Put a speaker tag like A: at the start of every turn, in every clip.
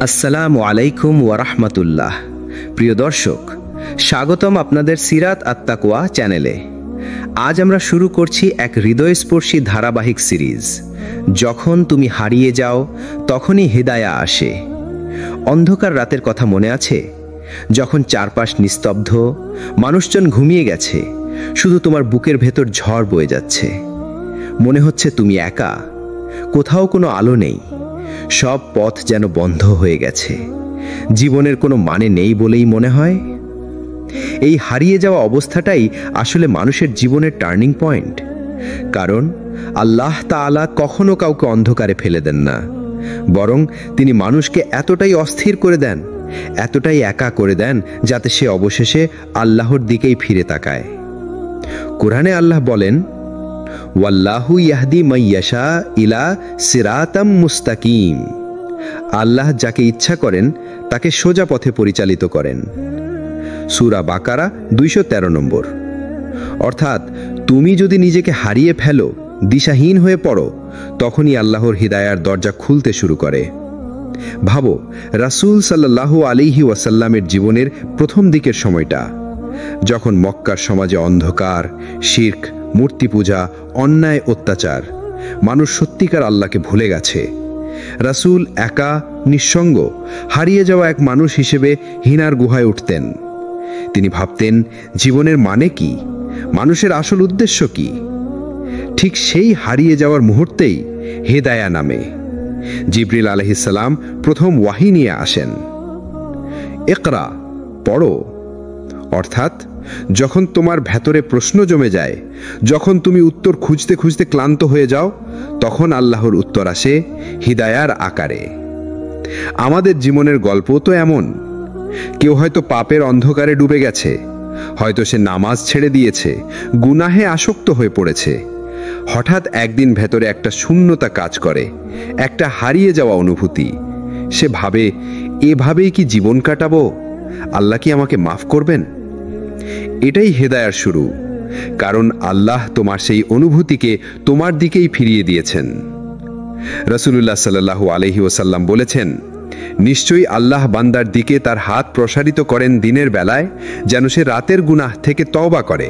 A: আসসালামু আলাইকুম ওয়া রাহমাতুল্লাহ। প্রিয় দর্শক, স্বাগতম আপনাদের সিরাত আত-তাকওয়া চ্যানেলে। আজ আমরা শুরু করছি এক হৃদয়স্পর্শী ধারাবাহিক সিরিজ, যখন তুমি হারিয়ে যাও তখনই হিদায়া আসে। অন্ধকার রাতের কথা মনে আছে? যখন চারপাশ নিস্তব্ধ, মানুষজন ঘুমিয়ে গেছে, শুধু তোমার বুকের ভেতর ঝড় বয়ে যাচ্ছে। মনে হচ্ছে তুমি একা, কোথাও কোনো আলো নেই, সব পথ যেন বন্ধ হয়ে গেছে, জীবনের কোনো মানে নেই বলেই মনে হয়। এই হারিয়ে যাওয়া অবস্থাটাই আসলে মানুষের জীবনের টার্নিং পয়েন্ট। কারণ আল্লাহ তাআলা কখনো কাউকে অন্ধকারে ফেলে দেন না, বরং তিনি মানুষকে এতটাই অস্থির করে দেন, এতটাই একা করে দেন, যাতে সে অবশেষে আল্লাহর দিকেই ফিরে তাকায়। কোরআনে আল্লাহ বলেন, ওয়াল্লাহু ইয়াহদি মাইয়াশা ইলা সিরাতাম মুস্তাকিম। আল্লাহ যাকে ইচ্ছা করেন তাকে সোজা পথে পরিচালিত করেন। সূরা বাকারা 213 নম্বর। অর্থাৎ তুমি যদি নিজেকে হারিয়ে ফেলো, দিশাহীন হয়ে পড়ো, তখনই আল্লাহর হিদায়ার দরজা খুলতে শুরু করে। ভাবো, রাসূল সাল্লাল্লাহু আলাইহি ওয়াসাল্লামের জীবনের প্রথম দিকের সময়টা, যখন মক্কার সমাজে অন্ধকার, শিরক, মূর্তি পূজা, অন্যায়, অত্যাচার, মানুষ সত্যিকার আল্লাহকে ভুলে গেছে। রাসূল একা, নিঃসঙ্গ, হারিয়ে যাওয়া এক মানুষ হিসেবে হিনার গুহায় উঠতেন। তিনি ভাবতেন, জীবনের মানে কি, মানুষের আসল উদ্দেশ্য কি? ঠিক সেই হারিয়ে যাওয়ার মুহূর্তেই হিদায়া নামে। জিবরিল আলাইহিস সালাম প্রথম ওয়াহি নিয়ে আসেন। ইকরা, পড়ো। অর্থাৎ যখন তোমার ভেতরে প্রশ্ন জমে যায়, যখন তুমি উত্তর খুঁজতে খুঁজতে ক্লান্ত হয়ে যাও, তখন আল্লাহর উত্তর আসে হিদায়ার আকারে। আমাদের জীবনের গল্প তো এমন। কেউ হয়তো পাপের অন্ধকারে ডুবে গেছে, হয়তো সে নামাজ ছেড়ে দিয়েছে, গুনাহে আসক্ত হয়ে পড়েছে। হঠাৎ একদিন ভেতরে একটা শূন্যতা কাজ করে, একটা হারিয়ে যাওয়া অনুভূতি। সে ভাবে, এভাবেই কি জীবন কাটাবো? আল্লাহ কি আমাকে মাফ করবেন? এটাই হেদায়ার শুরু, কারণ আল্লাহ তোমার সেই অনুভূতিকে তোমার দিকেই ফিরিয়ে দিয়েছেন। রাসূলুল্লাহ সাল্লাল্লাহু আলাইহি ওয়াসাল্লাম বলেছেন, নিশ্চয়ই আল্লাহ বান্দার দিকে তার হাত প্রসারিত করেন দিনের বেলায়, যেন সে রাতের গুনাহ থেকে তওবা করে,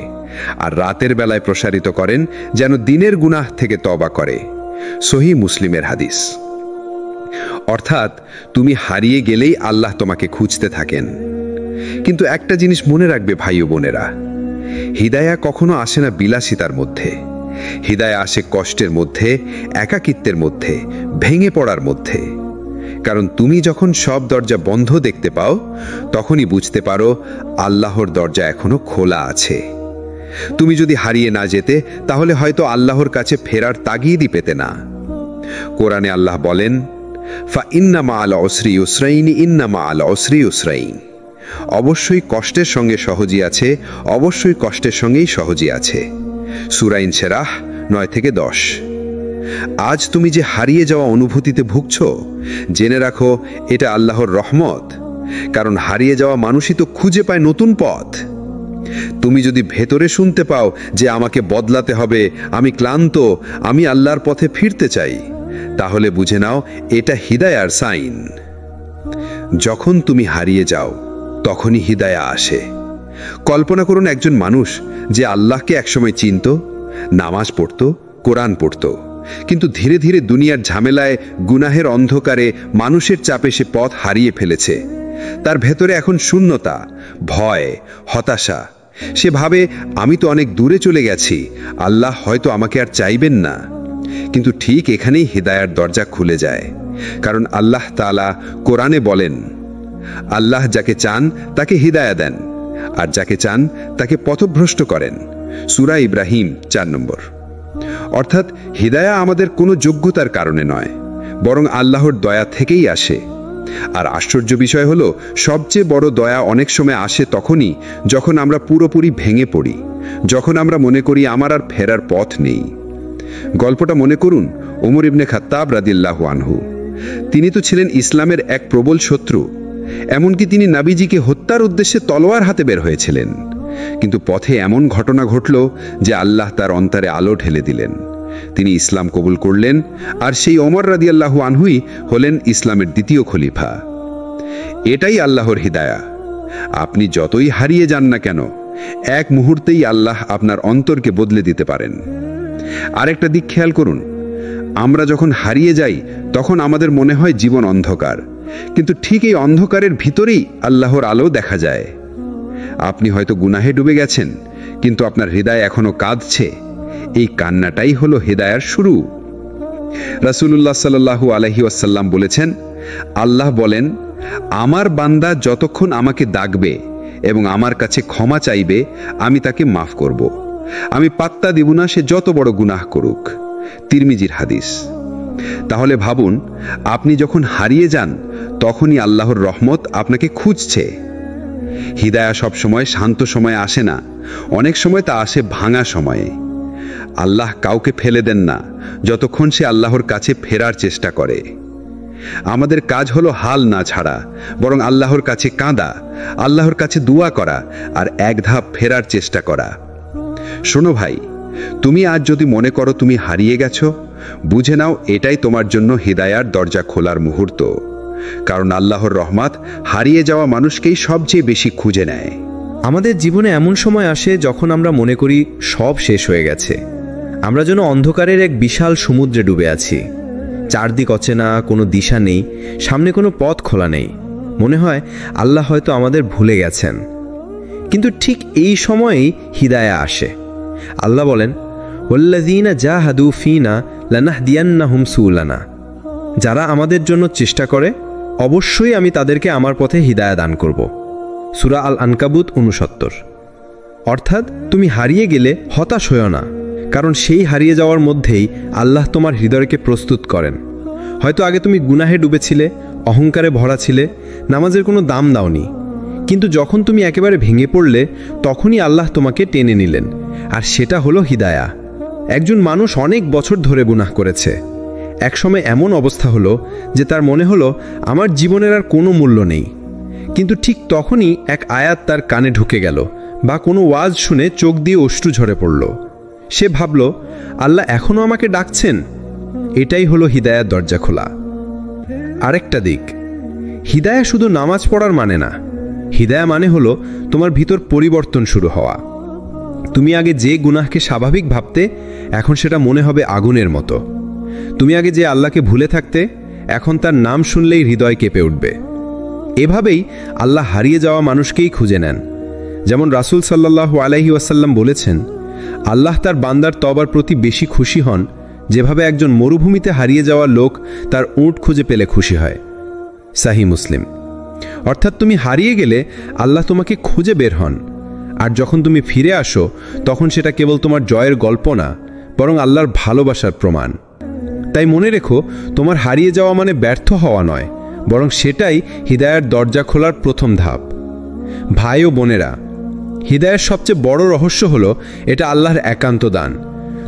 A: আর রাতের বেলায় প্রসারিত করেন যেন দিনের গুনাহ থেকে তওবা করে। সহিহ মুসলিমের হাদিস। অর্থাৎ তুমি হারিয়ে গেলেই আল্লাহ তোমাকে খুঁজতে থাকেন। কিন্তু একটা জিনিস মনে রাখবে ভাই ও বোনেরা, হিদায়া কখনো আসে না বিলাসিতার মধ্যে। হিদায়া আসে কষ্টের মধ্যে, একাকিত্বের মধ্যে, ভেঙে পড়ার মধ্যে। কারণ তুমি যখন সব দরজা বন্ধ দেখতে পাও, তখনই বুঝতে পারো আল্লাহর দরজা এখনো খোলা আছে। তুমি যদি হারিয়ে না যেতে, তাহলে হয়তো আল্লাহর কাছে ফেরার তাগিদই পেতে না। কোরআনে আল্লাহ বলেন, ফা ইন্না মাআল উসরি ইউসরাইন, ইন্না মাআল উসরি ইউসরাইন। অবশ্যই কষ্টের সঙ্গে সহজই আছে, অবশ্যই কষ্টের সঙ্গেই সহজই আছে। সূরা ইনশিরাহ 9-10। আজ তুমি যে হারিয়ে যাওয়া অনুভূতিতে ভুগছো, জেনে রাখো এটা আল্লাহর রহমত। কারণ হারিয়ে যাওয়া মানুষই তো খুঁজে পায় নতুন পথ। তুমি যদি ভেতরে শুনতে পাও যে আমাকে বদলাতে হবে, আমি ক্লান্ত, আমি আল্লাহর পথে ফিরতে চাই, তাহলে বুঝে নাও এটা হিদায়ার সাইন। যখন তুমি হারিয়ে যাও, তখনই হিদায়া আসে। কল্পনা করুন একজন মানুষ যে আল্লাহকে একসময় চিনত, নামাজ পড়ত, কোরআন পড়ত, কিন্তু ধীরে ধীরে দুনিয়ার ঝামেলায়, গুনাহের অন্ধকারে, মানুষের চাপে সে পথ হারিয়ে ফেলেছে। তার ভেতরে এখন শূন্যতা, ভয়, হতাশা। সে ভাবে, আমি তো অনেক দূরে চলে গেছি, আল্লাহ হয়তো আমাকে আর চাইবেন না। কিন্তু ঠিক এখানেই হিদায়ার দরজা খুলে যায়। কারণ আল্লাহ তাআলা কোরআনে বলেন, আল্লাহ যাকে চান তাকে হিদায়া দেন, আর যাকে চান তাকে পথভ্রষ্ট করেন। সূরা ইব্রাহিম 4 নম্বর। অর্থাৎ হিদায়া আমাদের কোনো যোগ্যতার কারণে নয়, বরং আল্লাহর দয়া থেকেই আসে। আর আশ্চর্য বিষয় হলো, সবচেয়ে বড় দয়া অনেক সময় আসে তখনই যখন আমরা পুরোপুরি ভেঙে পড়ি, যখন আমরা মনে করি আমার আর ফেরার পথ নেই। গল্পটা মনে করুন ওমর ইবনে খাত্তাব রাদিয়াল্লাহু আনহু। তিনি তো ছিলেন ইসলামের এক প্রবল শত্রু। এমনকি তিনি নবীজিকে হত্যার উদ্দেশ্যে তলোয়ার হাতে বের হয়েছিলেন। কিন্তু পথে এমন ঘটনা ঘটল যে আল্লাহ তার অন্তরে আলো ঢেলে দিলেন।
B: তিনি ইসলাম কবুল করলেন, আর সেই ওমর রাদিয়াল্লাহু আনহুই হলেন ইসলামের দ্বিতীয় খলিফা। এটাই আল্লাহর হিদায়া। আপনি যতই হারিয়ে যান না কেন, এক মুহূর্তেই আল্লাহ আপনার অন্তরকে বদলে দিতে পারেন। আরেকটা দিক খেয়াল করুন, আমরা যখন হারিয়ে যাই তখন আমাদের মনে হয় জীবন অন্ধকার, কিন্তু ঠিক এই অন্ধকারের ভিতরেই আল্লাহর আলো দেখা যায়। আপনি হয়তো গুনাহে ডুবে গেছেন, কিন্তু আপনার হৃদয় এখনো কাঁদছে। এই কান্নাটাই হলো হিদায়ার শুরু। রাসূলুল্লাহ সাল্লাল্লাহু আলাইহি ওয়াসাল্লাম বলেছেন, আল্লাহ বলেন, আমার বান্দা যতক্ষণ আমাকে ডাকবে এবং আমার কাছে ক্ষমা চাইবে, আমি তাকে মাফ করব। আমি পাত্তা দেব না সে যত বড় গুনাহ করুক। তিরমিজির হাদিস। তাহলে ভাবুন, আপনি যখন হারিয়ে যান তখনই আল্লাহর রহমত আপনাকে খুঁজছে। হিদায়া সব সময় শান্ত সময়ে আসে না, অনেক সময় তা আসে ভাঙা সময়ে। আল্লাহ কাউকে ফেলে দেন না যতক্ষণ সে আল্লাহর কাছে ফেরার চেষ্টা করে। আমাদের কাজ হলো হাল না ছাড়া, বরং আল্লাহর কাছে কাঁদা, আল্লাহর কাছে দোয়া করা, আর এক ধাপ ফেরার চেষ্টা করা। শোনো ভাই, তুমি আজ যদি মনে করো তুমি হারিয়ে গেছো, বুঝে নাও এটাই তোমার জন্য হিদায়ার দরজা খোলার মুহূর্ত। কারণ আল্লাহর রহমত হারিয়ে যাওয়া মানুষকেই সবচেয়ে বেশি খুঁজে নেয়।
A: আমাদের জীবনে এমন সময় আসে যখন আমরা মনে করি সব শেষ হয়ে গেছে। আমরা যেন অন্ধকারের এক বিশাল সমুদ্রে ডুবে আছি। চারদিক অচেনা, কোনো দিশা নেই, সামনে কোনো পথ খোলা নেই। মনে হয় আল্লাহ হয়তো আমাদের ভুলে গেছেন। কিন্তু ঠিক এই সময়েই হিদায়া আসে। আল্লাহ বলেন, ওয়াল্লাযীনা জাহাদু ফীনা লানাহদিয়ান্নাহুম সুবুলানা। যারা আমাদের জন্য চেষ্টা করে, অবশ্যই আমি তাদেরকে আমার পথে হিদায়া দান করব। সূরা আল আনকাবুত 69। অর্থাৎ তুমি হারিয়ে গেলে হতাশ হয়ো না, কারণ সেই হারিয়ে যাওয়ার মধ্যেই আল্লাহ তোমার হৃদয়কে প্রস্তুত করেন। হয়তো আগে তুমি গুনাহে ডুবেছিলে, অহংকারে ভরা ছিলে, নামাজের কোনো দাম দাওনি, কিন্তু যখন তুমি একেবারে ভেঙে পড়লে তখনই আল্লাহ তোমাকে টেনে নিলেন, আর সেটা হলো হিদায়া। একজন মানুষ অনেক বছর ধরে গুনাহ করেছে। একসময় এমন অবস্থা হলো যে তার মনে হলো আমার জীবনের আর কোনো মূল্য নেই। কিন্তু ঠিক তখনই এক আয়াত তার কানে ঢুকে গেল, বা কোনো ওয়াজ শুনে চোখ দিয়ে অশ্রু ঝরে পড়ল। সে ভাবল, আল্লাহ এখনও আমাকে ডাকছেন। এটাই হলো হিদায়ার দরজা খোলা। আরেকটা দিক, হিদায়া শুধু নামাজ পড়ার মানে না। হিদায়া মানে হলো তোমার ভিতর পরিবর্তন শুরু হওয়া। তুমি আগে যে গুনাহকে স্বাভাবিক ভাবতে, এখন সেটা মনে হবে আগুনের মতো। তুমি আগে যে আল্লাহকে ভুলে থাকতে, এখন তার নাম শুনলেই হৃদয় কেঁপে উঠবে। এভাবেই আল্লাহ হারিয়ে যাওয়া মানুষকেই খুঁজে নেন। যেমন রাসূল সাল্লাল্লাহু আলাইহি ওয়াসাল্লাম বলেছেন, আল্লাহ তার বান্দার তওবার প্রতি বেশি খুশি হন যেভাবে একজন মরুভূমিতে হারিয়ে যাওয়া লোক তার উট খুঁজে পেলে খুশি হয়। সাহিহ মুসলিম। অর্থাৎ তুমি হারিয়ে গেলে আল্লাহ তোমাকে খুঁজে বের হন, আর যখন তুমি ফিরে আসো তখন সেটা কেবল তোমার জয়ের গল্প না, বরং আল্লাহর ভালোবাসার প্রমাণ। তাই মনে রেখো, তোমার হারিয়ে যাওয়া মানে ব্যর্থ হওয়া নয়, বরং সেটাই হিদায়ার দরজা খোলার প্রথম ধাপ। ভাই ও বোনেরা, হিদায়ার সবচেয়ে বড় রহস্য হলো এটা আল্লাহর একান্ত দান।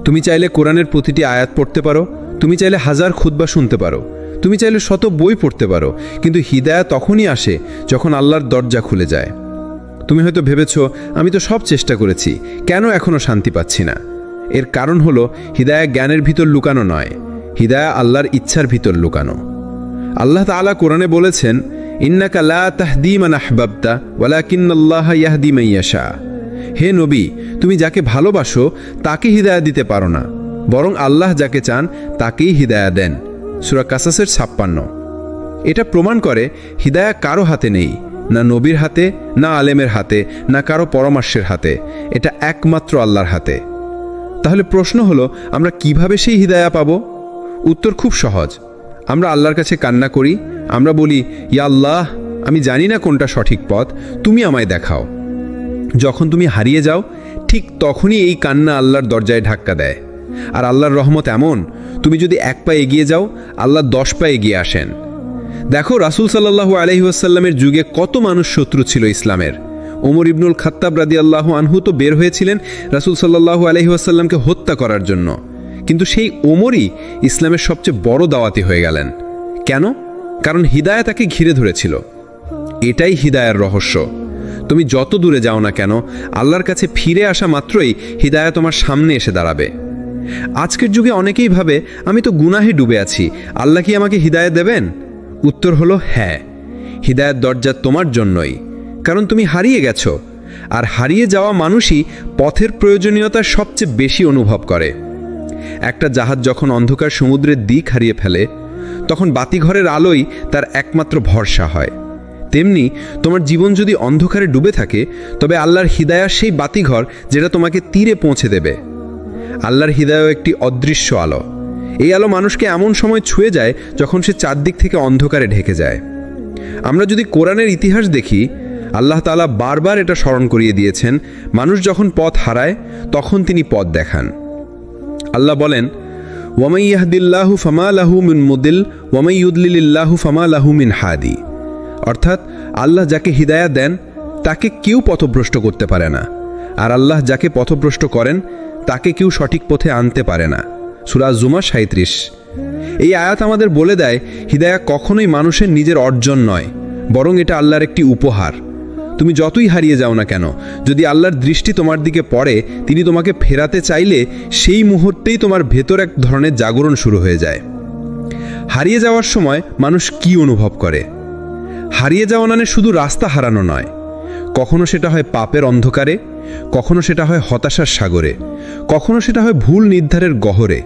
A: তুমি চাইলে কোরআনের প্রতিটি আয়াত পড়তে পারো, তুমি চাইলে হাজার খুতবা শুনতে পারো, তুমি চাইলে শত বই পড়তে পারো, কিন্তু হিদায়া তখনই আসে যখন আল্লাহর দরজা খুলে যায়। তুমি হয়তো ভেবেছো, আমি তো সব চেষ্টা করেছি, কেন এখনো শান্তি পাচ্ছি না? এর কারণ হলো হিদায়া জ্ঞানের ভিতর লুকানো নয়, হিদায়া আল্লাহর ইচ্ছার ভিতর লুকানো। আল্লাহ তাআলা কোরআনে বলেছেন, ইন্নাকা লা তাহদি মান আহবাবতা ওয়ালাকিন্নাল্লাহা ইয়াহদি মান ইয়াশা। হে নবী, তুমি যাকে ভালোবাসো তাকে হিদায়া দিতে পারো না, বরং আল্লাহ যাকে চান তাকেই হিদায়া দেন। সূরা কাসাসের 56। এটা প্রমাণ করে হিদায়া কারো হাতে নেই, না নবীর হাতে, না আলেমের হাতে, না কারো পরামর্শের হাতে। এটা একমাত্র আল্লাহর হাতে। তাহলে প্রশ্ন হলো, আমরা কিভাবে সেই হিদায়া পাবো? উত্তর খুব সহজ। আমরা আল্লাহর কাছে কান্না করি, আমরা বলি, ইয়া আল্লাহ, আমি জানি না কোনটা সঠিক পথ, তুমি আমায় দেখাও। যখন তুমি হারিয়ে যাও, ঠিক তখনই এই কান্না আল্লাহর দরজায় ধাক্কা দেয়। আর আল্লাহর রহমত এমন, তুমি যদি এক পা এগিয়ে যাও, আল্লাহ 10 পা এগিয়ে আসেন। দেখো, রাসূল সাল্লাল্লাহু আলাইহি ওয়াসাল্লামের যুগে কত মানুষ শত্রু ছিল ইসলামের। ওমর ইবনুল খাত্তাব রাদিয়াল্লাহু আনহু তো বের হয়েছিলেন রাসূল সাল্লাল্লাহু আলাইহি ওয়াসাল্লামকে হত্যা করার জন্য, কিন্তু সেই ওমরই ইসলামের সবচেয়ে বড় দাওয়াতি হয়ে গেলেন। কেন? কারণ হিদায়া তাকে ঘিরে ধরেছিল। এটাই হিদায়ার রহস্য। তুমি যত দূরে যাও না কেন, আল্লাহর কাছে ফিরে আসা মাত্রই হিদায়া তোমার সামনে এসে দাঁড়াবে।
C: আজকের যুগে অনেকেই ভাবে, আমি তো গুনাহে ডুবে আছি, আল্লাহ কি আমাকে হিদায়াত দেবেন? উত্তর হলো হ্যাঁ, হিদায়াত দরজা তোমার জন্যই, কারণ তুমি হারিয়ে গেছো। আর হারিয়ে যাওয়া মানুষই পথের প্রয়োজনীয়তা সবচেয়ে বেশি অনুভব করে। একটা জাহাজ যখন অন্ধকার সমুদ্রের দিক হারিয়ে ফেলে, তখন বাতিঘরের আলোই তার একমাত্র ভরসা হয়। তেমনি তোমার জীবন যদি অন্ধকারে ডুবে থাকে, তবে আল্লাহর হিদায়া সেই বাতিঘর যেটা তোমাকে তীরে পৌঁছে দেবে। আল্লাহর হিদায়া একটি অদৃশ্য আলো। এই আলো মানুষকে এমন সময় ছুঁয়ে যায় যখন সে চারদিক থেকে অন্ধকারে ঢেকে যায়। আমরা যদি কোরআনের ইতিহাস দেখি, আল্লাহ তাআলা বারবার এটা স্মরণ করিয়ে দিয়েছেন, মানুষ যখন পথ হারায় তখন তিনি পথ দেখান। আল্লাহ বলেন, ওয়ামাই ইয়াহদিল্লাহু ফামা লাহু মিন মুদিল ওয়ামাই ইউদলিলিল্লাহু ফামা লাহু মিন হাদি। অর্থাৎ আল্লাহ যাকে হিদায়াত দেন তাকে কেউ পথভ্রষ্ট করতে পারে না, আর আল্লাহ যাকে পথভ্রষ্ট করেন তাকে কেউ সঠিক পথে আনতে পারে না। সূরা জুমার 37। এই আয়াত আমাদের বলে দেয়, হিদায়া কখনোই মানুষের নিজের অর্জন নয়, বরং এটা আল্লাহর একটি উপহার। তুমি যতই হারিয়ে যাও না কেন, যদি আল্লাহর দৃষ্টি তোমার দিকে পড়ে, তিনি তোমাকে ফেরাতে চাইলে সেই মুহূর্তেই তোমার ভেতর এক ধরনের জাগরণ শুরু হয়ে যায়। হারিয়ে যাওয়ার সময় মানুষ কি অনুভব করে? হারিয়ে যাওয়া মানে শুধু রাস্তা হারানো নয়, কখনো সেটা হয় পাপের অন্ধকারে, কখনো সেটা হয় হতাশার সাগরে, কখনো সেটা হয় ভুল নির্ধারের গহরে,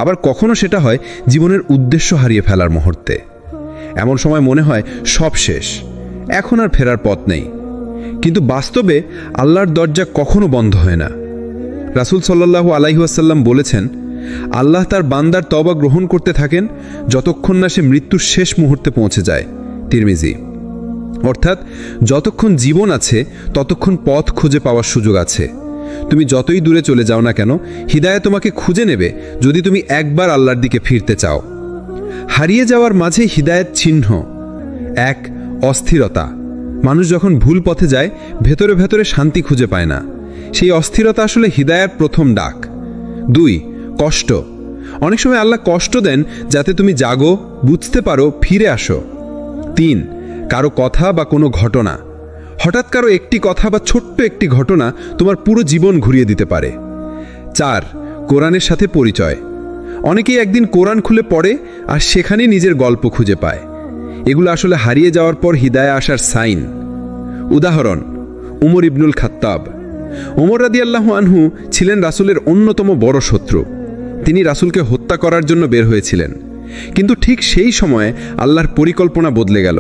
C: আবার কখনো সেটা হয় জীবনের উদ্দেশ্য হারিয়ে ফেলার মুহূর্তে। এমন সময় মনে হয় সব শেষ, এখন আর ফেরার পথ নেই। কিন্তু বাস্তবে আল্লাহর দরজা কখনো বন্ধ হয় না। রাসূল সাল্লাল্লাহু আলাইহি ওয়াসাল্লাম বলেছেন, আল্লাহ তার বান্দার তওবা গ্রহণ করতে থাকেন যতক্ষণ না সে মৃত্যুর শেষ মুহূর্তে পৌঁছে যায়। তিরমিজি। অর্থাৎ যতক্ষণ জীবন আছে ততক্ষণ পথ খুঁজে পাওয়ার সুযোগ আছে। তুমি যতই দূরে চলে যাও না কেন, হিদায়াত তোমাকে খুঁজে নেবে যদি তুমি একবার আল্লাহর দিকে ফিরতে চাও। হারিয়ে যাওয়ার মাঝে হিদায়াত চিহ্ন: 1. অস্থিরতা। মানুষ যখন ভুল পথে যায় ভেতরে ভেতরে শান্তি খুঁজে পায় না, সেই অস্থিরতা আসলে হিদায়াত প্রথম ডাক। 2. কষ্ট। অনেক সময় আল্লাহ কষ্ট দেন যাতে তুমি জাগো, বুঝতে পারো, ফিরে আসো। 3. কারো কথা বা কোনো ঘটনা। হঠাৎ কারো একটি কথা বা ছোট্ট একটি ঘটনা তোমার পুরো জীবন ঘুরিয়ে দিতে পারে। 4. কোরআনের সাথে পরিচয়। অনেকেই একদিন কোরআন খুলে পড়ে আর সেখানেই নিজের গল্প খুঁজে পায়। এগুলো আসলে হারিয়ে যাওয়ার পর হিদায়া আসার সাইন। উদাহরণ: উমর ইবনুল খাত্তাব। ওমর রাদিয়াল্লাহু আনহু ছিলেন রাসূলের অন্যতম বড় শত্রু। তিনি রাসূলকে হত্যা করার জন্য বের হয়েছিলেন, কিন্তু ঠিক সেই সময়ে আল্লাহর পরিকল্পনা বদলে গেল।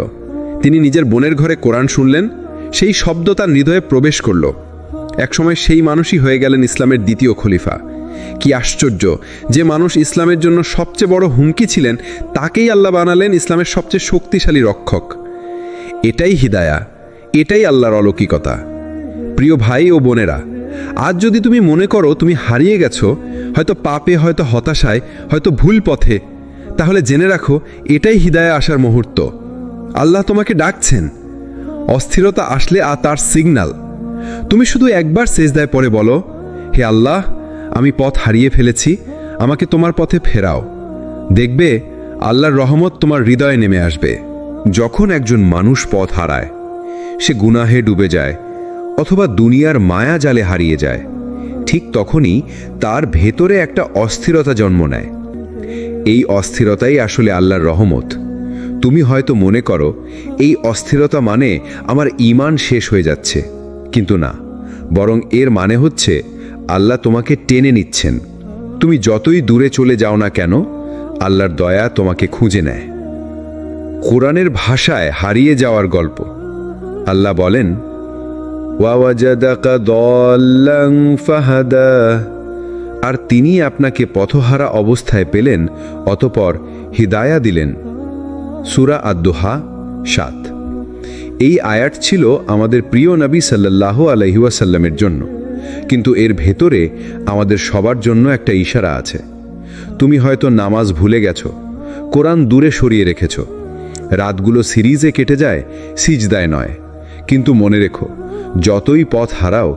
C: তিনি নিজের বোনের ঘরে কোরআন শুনলেন, সেই শব্দ তার হৃদয়ে প্রবেশ করল। একসময় সেই মানুষই হয়ে গেলেন ইসলামের দ্বিতীয় খলিফা। কি আশ্চর্য, যে মানুষ ইসলামের জন্য সবচেয়ে বড় হুমকি ছিলেন, তাকেই আল্লাহ বানালেন ইসলামের সবচেয়ে শক্তিশালী রক্ষক। এটাই হিদায়া, এটাই আল্লাহর অলৌকিকতা। প্রিয় ভাই ও বোনেরা, আজ যদি তুমি মনে করো তুমি হারিয়ে গেছো, হয়তো পাপে, হয়তো হতাশায়, হয়তো ভুল পথে, তাহলে জেনে রাখো এটাই হিদায়া আসার মুহূর্ত। আল্লাহ তোমাকে ডাকছেন। অস্থিরতা আসলে তার সিগন্যাল। তুমি শুধু একবার সেজদায় পড়ে বলো, হে আল্লাহ, আমি পথ হারিয়ে ফেলেছি, আমাকে তোমার পথে ফেরাও। দেখবে আল্লাহর রহমত তোমার হৃদয়ে নেমে আসবে।
B: যখন একজন মানুষ পথ হারায়, সে গুনাহে ডুবে যায় অথবা দুনিয়ার মায়া জালে হারিয়ে যায়, ঠিক তখনই তার ভেতরে একটা অস্থিরতা জন্ম নেয়। এই অস্থিরতাই আসলে আল্লাহর রহমত। তুমি হয়তো মনে করো এই অস্থিরতা মানে আমার ঈমান শেষ হয়ে যাচ্ছে, কিন্তু না, বরং এর মানে হচ্ছে আল্লাহ তোমাকে টেনে নিচ্ছেন। তুমি যতই দূরে চলে যাও না কেন, আল্লাহর দয়া তোমাকে খুঁজে নেয়। কোরআনের ভাষায় হারিয়ে যাওয়ার গল্প। আল্লাহ বলেন, ওয়াওয়াজাদাকা দাল্লান ফাহাদা। আর তিনি আপনাকে পথহারা অবস্থায় পেলেন, অতঃপর হিদায়া দিলেন। সূরা আদ-দুহা 7। এই আয়াত ছিল আমাদের প্রিয় নবী সাল্লাল্লাহু আলাইহি ওয়াসাল্লামের জন্য, কিন্তু এর ভেতরে আমাদের সবার জন্য একটা ইশারা আছে। তুমি হয়তো নামাজ ভুলে গেছো, কোরআন দূরে সরিয়ে রেখেছো, রাতগুলো সিরিজে কেটে যায়, সিজদায় নয়। কিন্তু মনে রেখো, যতই পথ হারাও,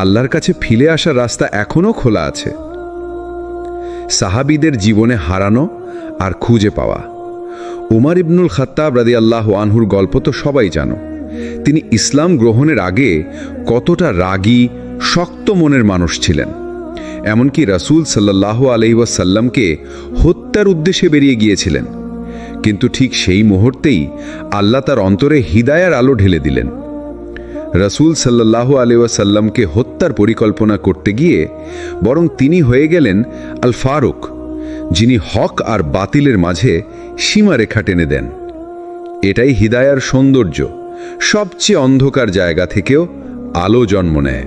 B: আল্লাহর কাছে ফিরে আসার রাস্তা এখনো খোলা আছে। সাহাবীদের জীবনে হারানো আর খুঁজে পাওয়া। উমর ইবনুল খাত্তাব রাদিয়াল্লাহু আনহুর গল্প তো সবাই জানো। তিনি ইসলাম গ্রহণের আগে কতটা রাগী, শক্ত মনের মানুষ ছিলেন। এমনকি রাসূল সাল্লাল্লাহু আলাইহি ওয়াসাল্লামকে হত্যার উদ্দেশ্যে বেরিয়ে গিয়েছিলেন, কিন্তু ঠিক সেই মুহূর্তেই আল্লাহ তার অন্তরে হিদায়ার আলো ঢেলে দিলেন। রাসূল সাল্লাল্লাহু আলাইহি ওয়াসাল্লামকে হত্যার পরিকল্পনা করতে গিয়ে বরং তিনি হয়ে গেলেন আল ফারুক, যিনি হক আর বাতিলের মাঝে সীমারেখা টেনে দেন। এটাই হিদায়ার সৌন্দর্য, সবচেয়ে অন্ধকার জায়গা থেকেও আলো জন্ম নেয়।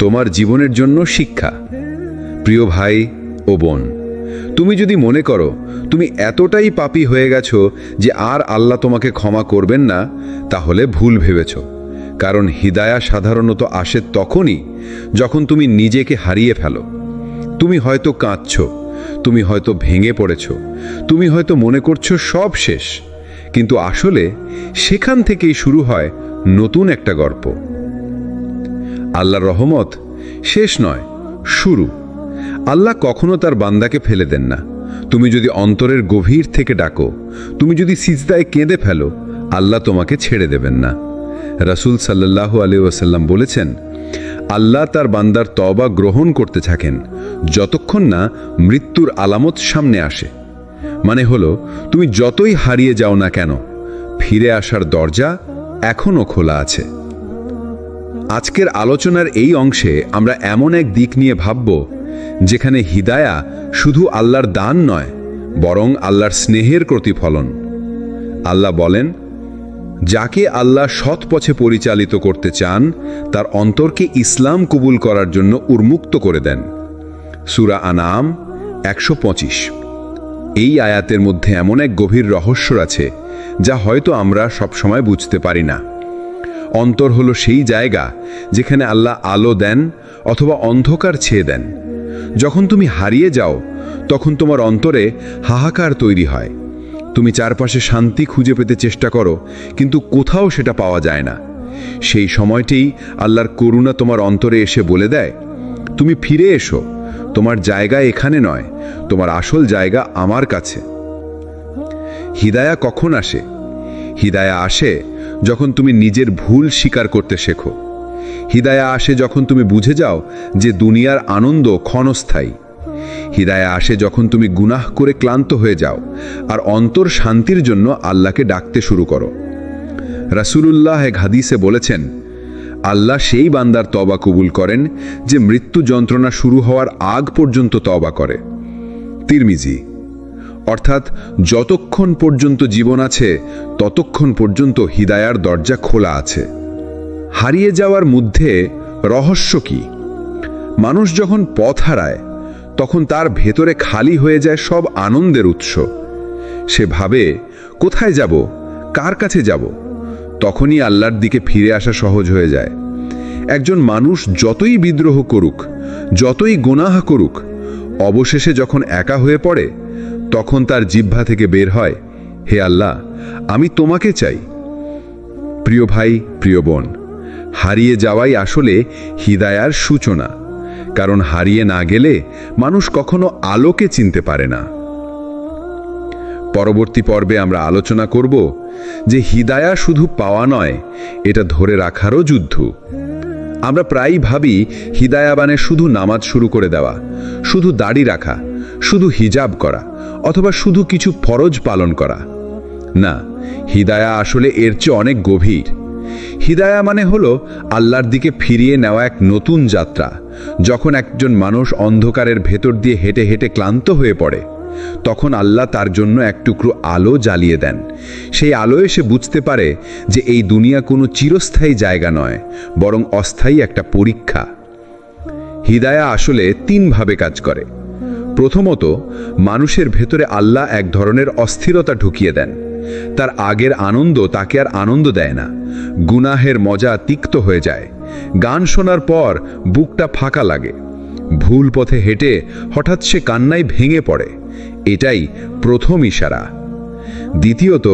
B: তোমার জীবনের জন্য শিক্ষা। প্রিয় ভাই ও বোন, তুমি যদি মনে করো তুমি এতটাই পাপী হয়ে গেছো যে আর আল্লাহ তোমাকে ক্ষমা করবেন না, তাহলে ভুল ভেবেছ। কারণ হিদায়া সাধারণত আসে তখনই যখন তুমি নিজেকে হারিয়ে ফেলো। তুমি হয়তো কাঁদছ, তুমি হয়তো ভেঙে পড়েছ, তুমি হয়তো মনে করছো সব শেষ, কিন্তু আসলে সেখান থেকেই শুরু হয় নতুন একটা গল্প। আল্লাহর রহমত শেষ নয়, শুরু। আল্লাহ কখনো তার বান্দাকে ফেলে দেন না। তুমি যদি অন্তরের গভীর থেকে ডাকো, তুমি যদি সিজদায় কেঁদে ফেলো, আল্লাহ তোমাকে ছেড়ে দেবেন না। রাসূল সাল্লাল্লাহু আলাইহি ওয়াসাল্লাম বলেছেন, আল্লাহ তার বান্দার তওবা গ্রহণ করতে থাকেন যতক্ষণ না মৃত্যুর আলামত সামনে আসে। মানে হলো, তুমি যতই হারিয়ে যাও না কেন, ফিরে আসার দরজা এখনো খোলা আছে। আজকের আলোচনার এই অংশে আমরা এমন এক দিক নিয়ে ভাবব যেখানে হিদায়া শুধু আল্লাহর দান নয়, বরং আল্লাহর স্নেহের প্রতিফলন। আল্লাহ বলেন, যাকে আল্লাহ সৎ পথে পরিচালিত করতে চান তার অন্তরকে ইসলাম কবুল করার জন্য উন্মুক্ত করে দেন। সূরা আনাম 125। এই আয়াতের মধ্যে এমন এক গভীর রহস্য আছে যা হয়তো আমরা সবসময় বুঝতে পারি না। অন্তর হলো সেই জায়গা যেখানে আল্লাহ আলো দেন অথবা অন্ধকার ছেয়ে দেন। যখন তুমি হারিয়ে যাও, তখন তোমার অন্তরে হাহাকার তৈরি হয়। তুমি চারপাশে শান্তি খুঁজে পেতে চেষ্টা করো, কিন্তু কোথাও সেটা পাওয়া যায় না। সেই সময়তেই আল্লাহর করুণা তোমার অন্তরে এসে বলে দেয়, তুমি ফিরে এসো, তোমার জায়গা এখানে নয়, তোমার আসল জায়গা আমার কাছে। হিদায়া কখন আসে? হিদায়া আসে যখন তুমি নিজের ভুল স্বীকার করতে শেখো। হিদায়া আসে যখন তুমি বুঝে যাও যে দুনিয়ার আনন্দ ক্ষণস্থায়ী। হিদায়া আসে যখন তুমি গুনাহ করে ক্লান্ত হয়ে যাও আর অন্তর শান্তির জন্য আল্লাহকে ডাকতে শুরু করো। রাসূলুল্লাহ এক হাদিসে বলেছেন, আল্লাহ সেই বান্দার তওবা কবুল করেন যে মৃত্যু যন্ত্রণা শুরু হওয়ার আগ পর্যন্ত তওবা করে। তিরমিজি। অর্থাৎ যতক্ষণ পর্যন্ত জীবন আছে ততক্ষণ পর্যন্ত হিদায়ার দরজা খোলা আছে। হারিয়ে যাওয়ার মধ্যে রহস্য কি? মানুষ যখন পথ হারায় তখন তার ভেতরে খালি হয়ে যায় সব আনন্দের উৎস। সে ভাবে, কোথায় যাব, কার কাছে যাব? তখনই আল্লাহর দিকে ফিরে আসা সহজ হয়ে যায়। একজন মানুষ যতই বিদ্রোহ করুক, যতই গুনাহ করুক, অবশেষে যখন একা হয়ে পড়ে, তখন তার জিহ্বা থেকে বের হয়, হে আল্লাহ, আমি তোমাকে চাই। প্রিয় ভাই, প্রিয় বোন, হারিয়ে যাওয়াই আসলে হিদায়ার সূচনা। কারণ হারিয়ে না গেলে মানুষ কখনো আলোকে চিনতে পারে না। পরবর্তী পর্বে আমরা আলোচনা করব যে হিদায়া শুধু পাওয়া নয়, এটা ধরে রাখারও যুদ্ধ। আমরা প্রায়ই ভাবি হিদায়া মানে শুধু নামাজ শুরু করে দেওয়া, শুধু দাড়ি রাখা, শুধু হিজাব করা, অথবা শুধু কিছু ফরজ পালন করা। না, হিদায়া আসলে এর চেয়ে অনেক গভীর। হিদায়া মানে হলো আল্লাহর দিকে ফিরিয়ে নেওয়া এক নতুন যাত্রা। যখন একজন মানুষ অন্ধকারের ভেতর দিয়ে হেঁটে হেঁটে ক্লান্ত হয়ে পড়ে, তখন আল্লাহ তার জন্য এক টুকরো আলো জ্বালিয়ে দেন। সেই আলো এসে বুঝতে পারে যে এই দুনিয়া কোনো চিরস্থায়ী জায়গা নয়, বরং অস্থায়ী একটা পরীক্ষা। হিদায়া আসলে তিনভাবে কাজ করে। প্রথমত, মানুষের ভেতরে আল্লাহ এক ধরনের অস্থিরতা ঢুকিয়ে দেন। তার আগের আনন্দ তাকে আর আনন্দ দেয় না। গুনাহের মজা তিক্ত হয়ে যায়। গান শোনার পর বুকটা ফাঁকা লাগে। ভুল পথে হেঁটে হঠাৎ সে কান্নায় ভেঙে পড়ে। এটাই প্রথম ইশারা। দ্বিতীয়ত,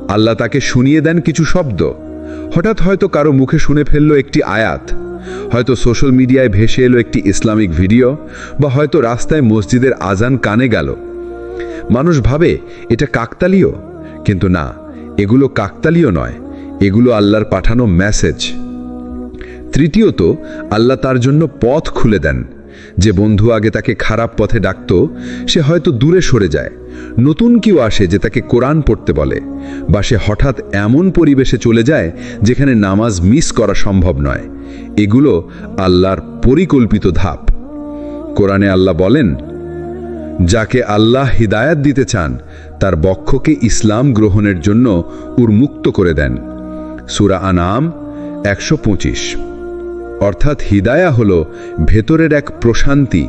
B: আল্লাহ তাকে শুনিয়ে দেন কিছু শব্দ। হঠাৎ হয়তো কারো মুখে শুনে ফেললো একটি আয়াত, হয়তো সোশ্যাল মিডিয়ায় ভেসে এলো একটি ইসলামিক ভিডিও, বা হয়তো রাস্তায় মসজিদের আজান কানে গেল। মানুষ ভাবে এটা কাকতালীয়, কিন্তু না, এগুলো কাকতালীয় নয়, এগুলো আল্লাহর পাঠানো মেসেজ। তৃতীয়ত, আল্লাহ তার জন্য পথ খুলে দেন, যে বন্ধু আগে তাকে খারাপ পথে ডাকত সে হয়তো দূরে সরে যায়, নতুন কেউ আসে যে তাকে কোরআন পড়তে বলে, বা সে হঠাৎ এমন পরিবেশে চলে যায় যেখানে নামাজ মিস করা সম্ভব নয়। এগুলো আল্লাহর পরিকল্পিত ধাপ। কোরআনে আল্লাহ বলেন, যাকে আল্লাহ হিদায়াত দিতে চান তার বক্ষকে ইসলাম গ্রহণের জন্য উন্মুক্ত করে দেন। সূরা আনাম 125। অর্থাৎ হিদায়া হল ভেতরের এক প্রশান্তি,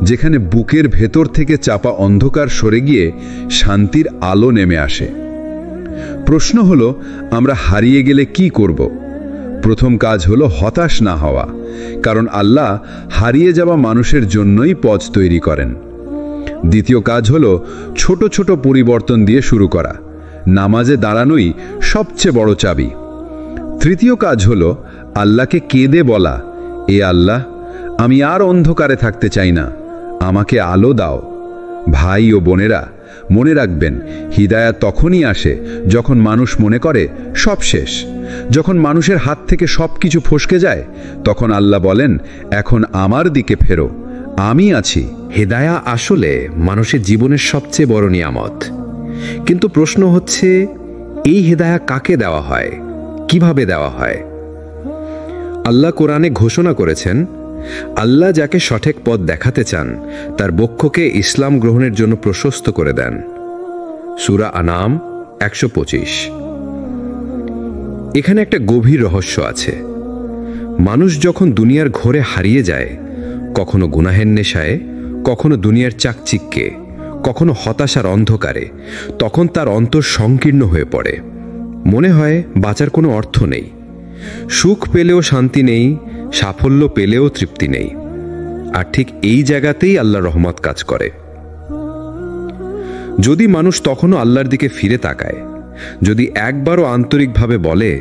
B: যেখানে বুকের ভেতর থেকে চাপা অন্ধকার সরে গিয়ে শান্তির আলো নেমে আসে। প্রশ্ন হলো, আমরা হারিয়ে গেলে কি করব? প্রথম কাজ হলো হতাশ না হওয়া, কারণ আল্লাহ হারিয়ে যাওয়া মানুষের জন্যই পথ তৈরি করেন। দ্বিতীয় কাজ হলো ছোট ছোট পরিবর্তন দিয়ে শুরু করা। নামাজে দাঁড়ানোই সবচেয়ে বড় চাবি। তৃতীয় কাজ হলো আল্লাহকে কেঁদে বলা, এ আল্লাহ, আমি আর অন্ধকারে থাকতে চাই না, আমাকে আলো দাও। ভাই ও বোনেরা, মনে রাখবেন, হিদায়াত তখনই আসে যখন মানুষ মনে করে সব শেষ। যখন মানুষের হাত থেকে সব কিছু ফসকে যায়, তখন আল্লাহ বলেন, এখন আমার দিকে ফেরো, আমি আছি।
A: হেদায়া আসলে মানুষের জীবনের সবচেয়ে বড় নিয়ামত। কিন্তু প্রশ্ন হচ্ছে, এই হেদায়া কাকে দেওয়া হয়, কিভাবে দেওয়া হয়? আল্লাহ কোরআনে ঘোষণা করেছেন, আল্লাহ যাকে সঠিক পথ দেখাতে চান তার বক্ষকে ইসলাম গ্রহণের জন্য প্রশস্ত করে দেন। সূরা আনাম 125। এখানে একটা গভীর রহস্য আছে। মানুষ যখন দুনিয়ার ঘোরে হারিয়ে যায়, কখনো গুনাহের নেশায়, কখনো দুনিয়ার চাকচিক্যে, কখনো হতাশার অন্ধকারে, তখন তার অন্তর সংকীর্ণ হয়ে পড়ে। মনে হয় বাঁচার কোনো অর্থ নেই। সুখ পেলেও শান্তি নেই, সাফল্য পেলেও তৃপ্তি নেই। আর ঠিক এই জায়গাতেই আল্লাহর রহমত কাজ করে। যদি মানুষ তখনও আল্লাহর দিকে ফিরে তাকায়, যদি একবারও আন্তরিকভাবে বলে,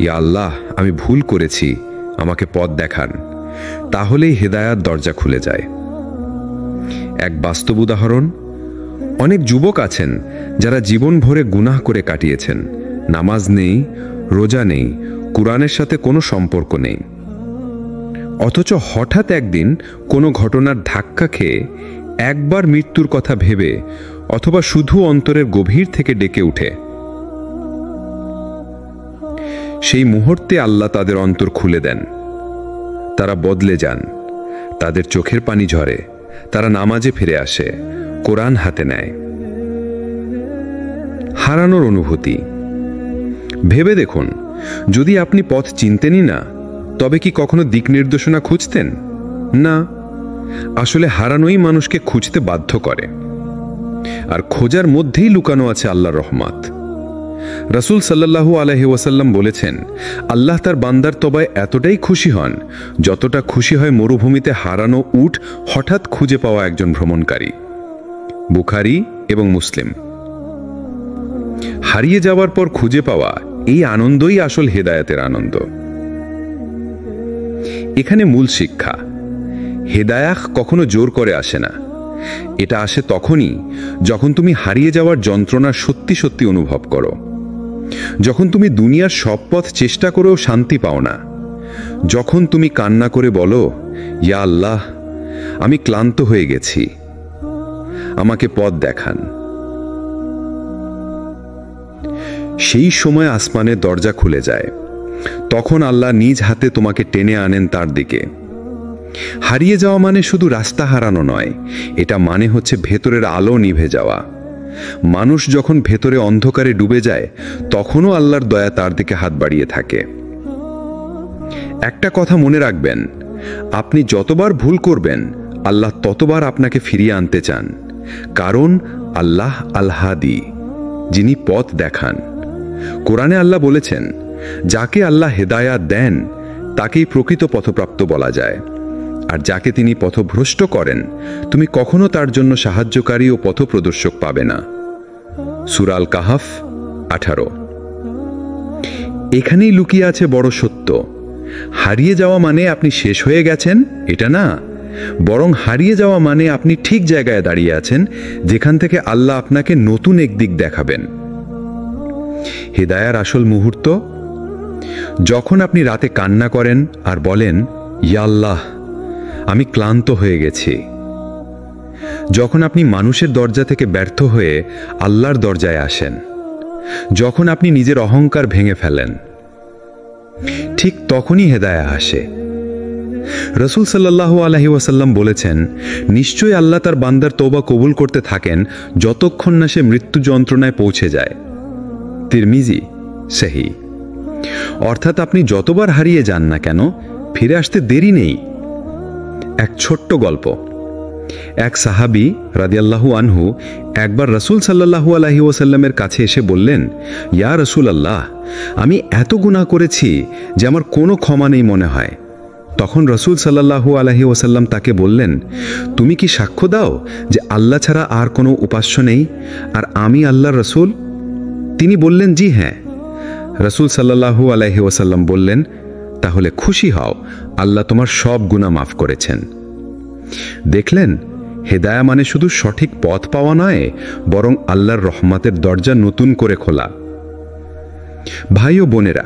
A: ইয়া আল্লাহ, আমি ভুল করেছি, আমাকে পথ দেখান, তাহলেই হেদায়াত দরজা খুলে যায়। এক বাস্তব উদাহরণ, অনেক যুবক আছেন যারা জীবন ভরে গুনাহ করে কাটিয়েছেন। নামাজ নেই, রোজা নেই, কুরআনের সাথে কোনো সম্পর্ক নেই। অথচ হঠাৎ একদিন কোনো ঘটনার ধাক্কা খেয়ে, একবার মৃত্যুর কথা ভেবে, অথবা শুধু অন্তরের গভীর থেকে ডেকে উঠে, সেই মুহূর্তে আল্লাহ তাদের অন্তর খুলে দেন। তারা বদলে যান, তাদের চোখের পানি ঝরে, তারা নামাজে ফিরে আসে, কোরআন হাতে নেয়। হারানোর অনুভূতি। ভেবে দেখুন, যদি আপনি পথ চিনতেনই না, তবে কি কখনো দিক নির্দেশনা খুঁজতেন? না। আসলে হারানোই মানুষকে খুঁজতে বাধ্য করে, আর খোঁজার মধ্যেই লুকানো আছে আল্লাহর রহমত। রাসূল সাল্লাল্লাহু আলাইহি ওয়াসাল্লাম বলেছেন, আল্লাহ তার বান্দার তবায় এতটাই খুশি হন যতটা খুশি হয় মরুভূমিতে হারানো উট হঠাৎ খুঁজে পাওয়া একজন ভ্রমণকারী। বুখারী এবং মুসলিম। হারিয়ে যাওয়ার পর খুঁজে পাওয়া, এই আনন্দই আসল হেদায়েতের আনন্দ। এখানে মূল শিক্ষা, হেদায়াহ কখনো জোর করে আসে না। এটা আসে তখনই যখন তুমি হারিয়ে যাওয়ার যন্ত্রণা সত্যি সত্যি অনুভব করো, যখন তুমি দুনিয়ার সব পথ চেষ্টা করেও শান্তি পাও না, যখন তুমি কান্না করে বলো, ইয়া আল্লাহ, আমি ক্লান্ত হয়ে গেছি, আমাকে পথ দেখান। সেই সময় আসমানের দরজা খুলে যায়। তখন আল্লাহ নিজ হাতে তোমাকে টেনে আনেন তার দিকে। হারিয়ে যাওয়া মানে শুধু রাস্তা হারানো নয়, এটা মানে হচ্ছে ভেতরের আলো নিভে যাওয়া। মানুষ যখন ভেতরে অন্ধকারে ডুবে যায়, তখনও আল্লাহর দয়া তার দিকে হাত বাড়িয়ে থাকে। একটা কথা মনে রাখবেন, আপনি যতবার ভুল করবেন, আল্লাহ ততবার আপনাকে ফিরিয়ে আনতে চান, কারণ আল্লাহ আল হাদি, যিনি পথ দেখান। কোরআনে আল্লাহ বলেছেন, যাকে আল্লাহ হেদায়াত দেন তাকেই প্রকৃত পথপ্রাপ্ত বলা যায়, আর যাকে তিনি পথভ্রষ্ট করেন, তুমি কখনো তার জন্য সাহায্যকারী ও পথপ্রদর্শক পাবে না। সূরা আল কাহাফ 18। এখানেই লুকিয়ে আছে বড় সত্য। হারিয়ে যাওয়া মানে আপনি শেষ হয়ে গেছেন, এটা না, বরং হারিয়ে যাওয়া মানে আপনি ঠিক জায়গায় দাঁড়িয়ে আছেন, যেখান থেকে আল্লাহ আপনাকে নতুন এক দিক দেখাবেন। হিদায়ার আসল মুহূর্ত, যখন আপনি রাতে কান্না করেন আর বলেন, ইয়া আল্লাহ,
C: আমি ক্লান্ত হয়ে গেছি। যখন আপনি মানুষের দরজা থেকে ব্যর্থ হয়ে আল্লাহর দরজায় আসেন, যখন আপনি নিজের অহংকার ভেঙে ফেলেন, ঠিক তখনই হেদায়া আসে। রাসূল সাল্লাল্লাহু আলাইহি ওয়াসাল্লাম বলেছেন, নিশ্চয়ই আল্লাহ তার বান্দার তওবা কবুল করতে থাকেন যতক্ষণ না সে মৃত্যু যন্ত্রণায় পৌঁছে যায়। তিরমিজি, সহিহ। অর্থাৎ আপনি যতবার হারিয়ে যান না কেন, ফিরে আসতে দেরি নেই। এক ছোট্ট গল্প। এক সাহাবী রাদিয়াল্লাহু আনহু একবার রাসূল সাল্লাল্লাহু আলাইহি ওয়াসাল্লামের কাছে এসে বললেন, ইয়া রাসূলাল্লাহ, আমি এত গুনাহ করেছি যে আমার কোনো ক্ষমা নেই মনে হয়। তখন রাসূল সাল্লাল্লাহু আলাইহি ওয়াসাল্লাম তাকে বললেন, তুমি কি সাক্ষ্য দাও যে আল্লাহ ছাড়া আর কোনো উপাস্য নেই আর আমি আল্লাহর রাসূল? তিনি বললেন, জি হ্যাঁ। রাসূল সাল্লাল্লাহু আলাইহি ওয়াসাল্লাম বললেন, তাহলে খুশি হও, আল্লাহ তোমার সব গুনাহ মাফ করেছেন। দেখলেন, হেদায়া মানে শুধু সঠিক পথ পাওয়া নয়, বরং আল্লাহর রহমতের দরজা নতুন করে খোলা। ভাই ও বোনেরা,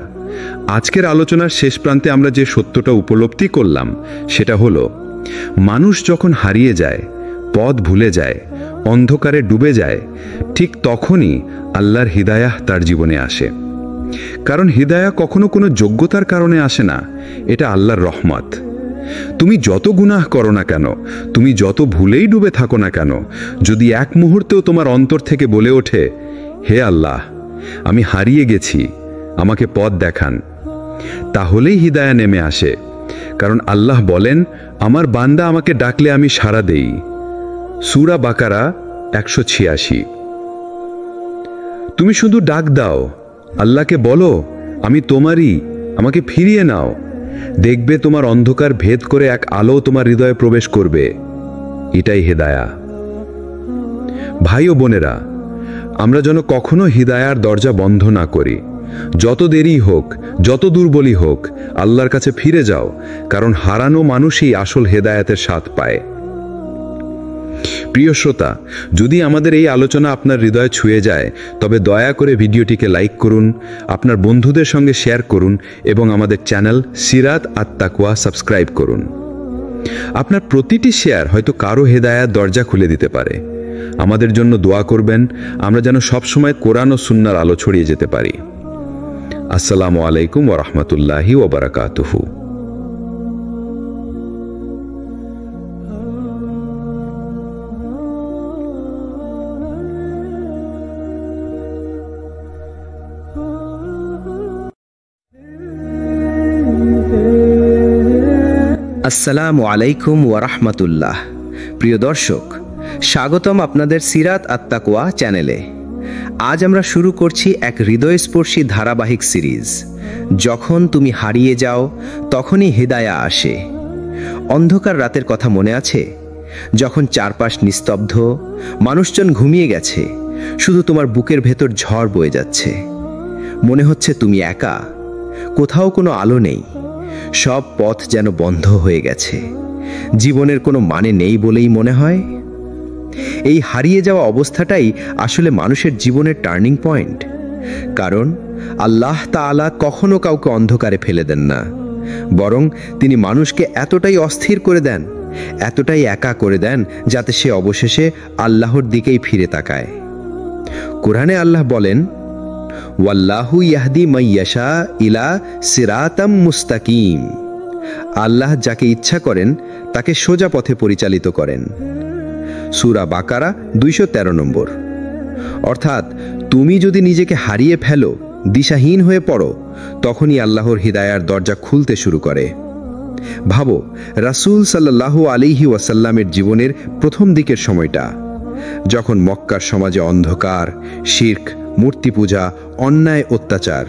C: আজকের আলোচনার শেষ প্রান্তে আমরা যে সত্যটা উপলব্ধি করলাম সেটা হলো, মানুষ যখন হারিয়ে যায়, পথ ভুলে যায়, অন্ধকারে ডুবে যায়, ঠিক তখনই আল্লাহর হিদায়াহ তার জীবনে আসে। কারণ হিদায়া কখনো কোনো যোগ্যতার কারণে আসে না, এটা আল্লাহর রহমত। তুমি যত গুনাহ করো না কেন, তুমি যত ভুলেই ডুবে থাকো না কেন, যদি এক মুহূর্তেও তোমার অন্তর থেকে বলে ওঠে, হে আল্লাহ, আমি হারিয়ে গেছি, আমাকে পথ দেখান, তাহলেই হিদায়া নেমে আসে। কারণ আল্লাহ বলেন, আমার বান্দা আমাকে ডাকলে আমি সাড়া দেই। সূরা বাকারা 186। তুমি শুধু ডাক দাও, আল্লাহকে বলো, আমি তোমারই, আমাকে ফিরিয়ে নাও। দেখবে তোমার অন্ধকার ভেদ করে এক আলো তোমার হৃদয়ে প্রবেশ করবে। এটাই হেদায়া। ভাই ও বোনেরা, আমরা যেন কখনো হিদায়ার দরজা বন্ধ না করি। যত দেরি হোক, যত দুর্বলই হোক, আল্লাহর কাছে ফিরে যাও, কারণ হারানো মানুষই আসল হেদায়াতের স্বাদ পায়। প্রিয় শ্রোতা, যদি আমাদের এই আলোচনা আপনার হৃদয়ে ছুঁয়ে যায়, তবে দয়া করে ভিডিওটিকে লাইক করুন, আপনার বন্ধুদের সঙ্গে শেয়ার করুন এবং আমাদের চ্যানেল সিরাত আত তাকওয়া সাবস্ক্রাইব করুন। আপনার প্রতিটি শেয়ার হয়তো কারো হেদায়াত দরজা খুলে দিতে পারে। আমাদের জন্য দোয়া করবেন, আমরা যেন সবসময় কোরআন ও সুন্নাহর আলো ছড়িয়ে যেতে পারি। আসসালামু আলাইকুম ওয়া রাহমাতুল্লাহি ওয়া বারাকাতুহু।
A: আসসালামু আলাইকুম ওয়া রাহমাতুল্লাহ। প্রিয় দর্শক, স্বাগতম আপনাদের সিরাত আত তাকওয়া চ্যানেলে। আজ আমরা শুরু করছি এক হৃদয়স্পর্শী ধারাবাহিক সিরিজ, যখন তুমি হারিয়ে যাও তখনই হিদায়া আসে। অন্ধকার রাতের কথা মনে আছে? যখন চারপাশ নিস্তব্ধ, মানুষজন ঘুমিয়ে গেছে, শুধু তোমার বুকের ভেতর ঝড় বয়ে যাচ্ছে। মনে হচ্ছে তুমি একা, কোথাও কোনো আলো নেই, সব পথ যেন বন্ধ হয়ে গেছে, জীবনের কোনো মানে নেই বলেই মনে হয়। এই হারিয়ে যাওয়া অবস্থাটাই আসলে মানুষের জীবনের টার্নিং পয়েন্ট। কারণ আল্লাহ তাআলা কখনো কাউকে অন্ধকারে ফেলে দেন না, বরং তিনি মানুষকে এতটাই অস্থির করে দেন, এতটাই একা করে দেন, যাতে সে অবশেষে আল্লাহর দিকেই ফিরে তাকায়। কোরআনে আল্লাহ বলেন, ওয়াল্লাহু ইয়াহদি মাইয়াশা ইলা সিরাতাম মুস্তাকিম। আল্লাহ যাকে ইচ্ছা করেন তাকে সোজা পথে পরিচালিত করেন। সূরা বাকারা 213 নম্বর। অর্থাৎ তুমি যদি নিজেকে হারিয়ে ফেলো, দিশাহীন হয়ে পড়ো, তখনই আল্লাহর হিদায়ার দরজা খুলতে শুরু করে। ভাবো, রাসূল সাল্লাল্লাহু আলাইহি ওয়াসাল্লামের জীবনের প্রথম দিকের সময়টা, যখন মক্কার সমাজে অন্ধকার, শিরক, মূর্তি পূজা, অন্যায়, অত্যাচার,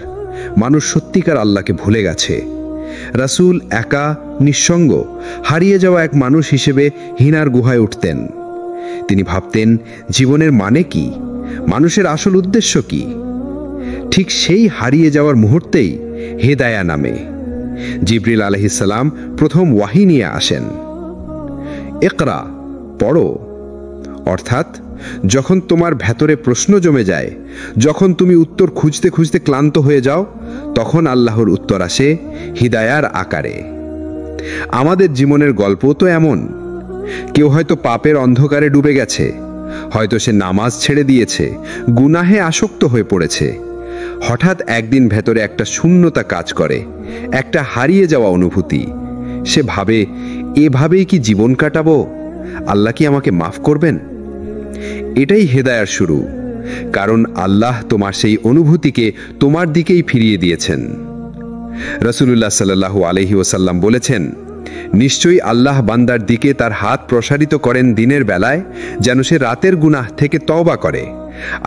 A: মানুষ সত্যিকার আল্লাহকে ভুলে গেছে। রাসূল একা, নিঃসঙ্গ, হারিয়ে যাওয়া এক মানুষ হিসেবে হিনার গুহায় উঠতেন। তিনি ভাবতেন, জীবনের মানে কি, মানুষের আসল উদ্দেশ্য কি? ঠিক সেই হারিয়ে যাওয়ার মুহূর্তেই হেদায়া নামে। জিবরিল আলাইহিস সালাম প্রথম ওয়াহি নিয়ে আসেন। ইকরা, পড়ো। অর্থাৎ যখন তোমার ভেতরে প্রশ্ন জমে যায়, যখন তুমি উত্তর খুঁজতে খুঁজতে ক্লান্ত হয়ে যাও, তখন আল্লাহর উত্তর আসে হিদায়ার আকারে।
B: আমাদের জীবনের গল্প তো এমন। কেউ হয়তো পাপের অন্ধকারে ডুবে গেছে, হয়তো সে নামাজ ছেড়ে দিয়েছে, গুনাহে আসক্ত হয়ে পড়েছে। হঠাৎ একদিন ভেতরে একটা শূন্যতা কাজ করে, একটা হারিয়ে যাওয়া অনুভূতি। সে ভাবে, এভাবেই কি জীবন কাটাবো? আল্লাহ কি আমাকে মাফ করবেন? এটাই হেদায়ার শুরু, কারণ আল্লাহ তোমার সেই অনুভূতিকে তোমার দিকেই ফিরিয়ে দিয়েছেন। রাসূলুল্লাহ সাল্লাল্লাহু আলাইহি ওয়াসাল্লাম বলেছেন, নিশ্চয়ই আল্লাহ বান্দার দিকে তার হাত প্রসারিত করেন দিনের বেলায় যেন সে রাতের গুনাহ থেকে তওবা করে,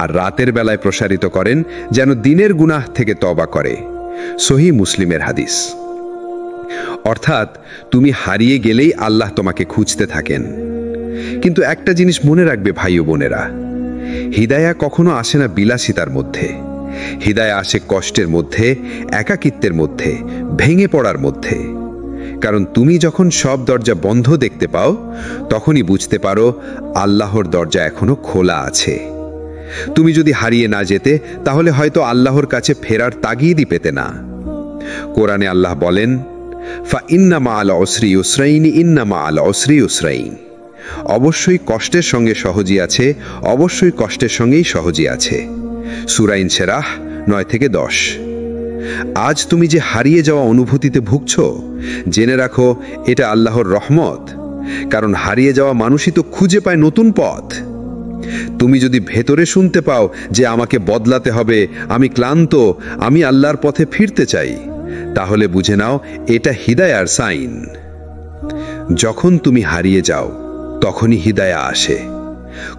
B: আর রাতের বেলায় প্রসারিত করেন যেন দিনের গুনাহ থেকে তওবা করে। সহিহ মুসলিমের হাদিস। অর্থাৎ তুমি হারিয়ে গেলেই আল্লাহ তোমাকে খুঁজতে থাকেন। কিন্তু একটা জিনিস মনে রাখবে ভাই ও বোনেরা, হিদায়া কখনো আসে না বিলাসিতার মধ্যে। হিদায়া আসে কষ্টের মধ্যে, একাকিত্বের মধ্যে, ভেঙে পড়ার মধ্যে। কারণ তুমি যখন সব দরজা বন্ধ দেখতে পাও, তখনই বুঝতে পারো আল্লাহর দরজা এখনো খোলা আছে। তুমি যদি হারিয়ে না যেতে, তাহলে হয়তো আল্লাহর কাছে ফেরার তাগিদই পেতে না। কোরআনে আল্লাহ বলেন, ফা ইন্না মাআল উসরি ইউসরাইন, ইন্না মাআল উসরি ইউসরাইন। অবশ্যই কষ্টের সঙ্গে সহজই আছে, অবশ্যই কষ্টের সঙ্গেই সহজই আছে। সূরা ইনশিরাহ 9-10। আজ তুমি যে হারিয়ে যাওয়া অনুভূতিতে ভুগছ, জেনে রাখো এটা আল্লাহর রহমত। কারণ হারিয়ে যাওয়া মানুষই তো খুঁজে পায় নতুন পথ। তুমি যদি ভেতরে শুনতে পাও যে আমাকে বদলাতে হবে, আমি ক্লান্ত, আমি আল্লাহর পথে ফিরতে চাই, তাহলে বুঝে নাও এটা হিদায়ার সাইন। যখন তুমি হারিয়ে যাও, তখনই হিদায়া আসে।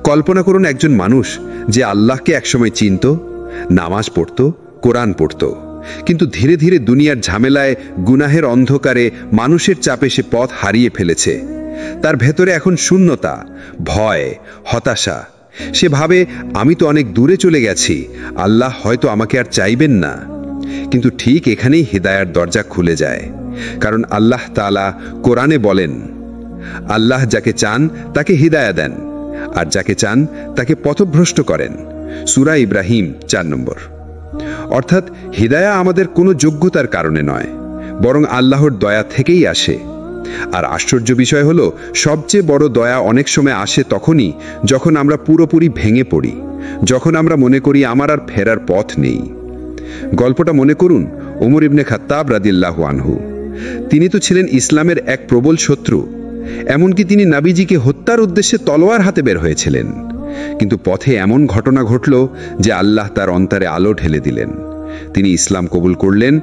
B: কল্পনা করুন একজন মানুষ যে আল্লাহকে একসময় চিনত, নামাজ পড়ত, কোরআন পড়ত, কিন্তু ধীরে ধীরে দুনিয়ার ঝামেলায়, গুনাহের অন্ধকারে, মানুষের চাপে সে পথ হারিয়ে ফেলেছে। তার ভেতরে এখন শূন্যতা, ভয়, হতাশা। সে ভাবে, আমি তো অনেক দূরে চলে গেছি, আল্লাহ হয়তো আমাকে আর চাইবেন না। কিন্তু ঠিক এখানেই হিদায়ার দরজা খুলে যায়। কারণ আল্লাহ তাআলা কোরআনে বলেন, আল্লাহ যাকে চান তাকে হিদায়া দেন, আর যাকে চান তাকে পথভ্রষ্ট করেন। সূরা ইব্রাহিম 4 নম্বর। অর্থাৎ হিদায়া আমাদের কোনো যোগ্যতার কারণে নয়, বরং আল্লাহর দয়া থেকেই আসে। আর আশ্চর্য বিষয় হলো, সবচেয়ে বড় দয়া অনেক সময় আসে তখনই যখন আমরা পুরোপুরি ভেঙে পড়ি, যখন আমরা মনে করি আমার আর ফেরার পথ নেই। গল্পটা মনে করুন ওমর ইবনে খাত্তাব রাদিয়াল্লাহু আনহু। তিনি তো ছিলেন ইসলামের এক প্রবল শত্রু। এমনকি তিনি নবীজিকে হত্যার উদ্দেশ্যে তলোয়ার হাতে বের হয়েছিলেন। কিন্তু পথে এমন ঘটনা ঘটল যে আল্লাহ তার অন্তরে আলো ঢেলে দিলেন। তিনি ইসলাম কবুল করলেন,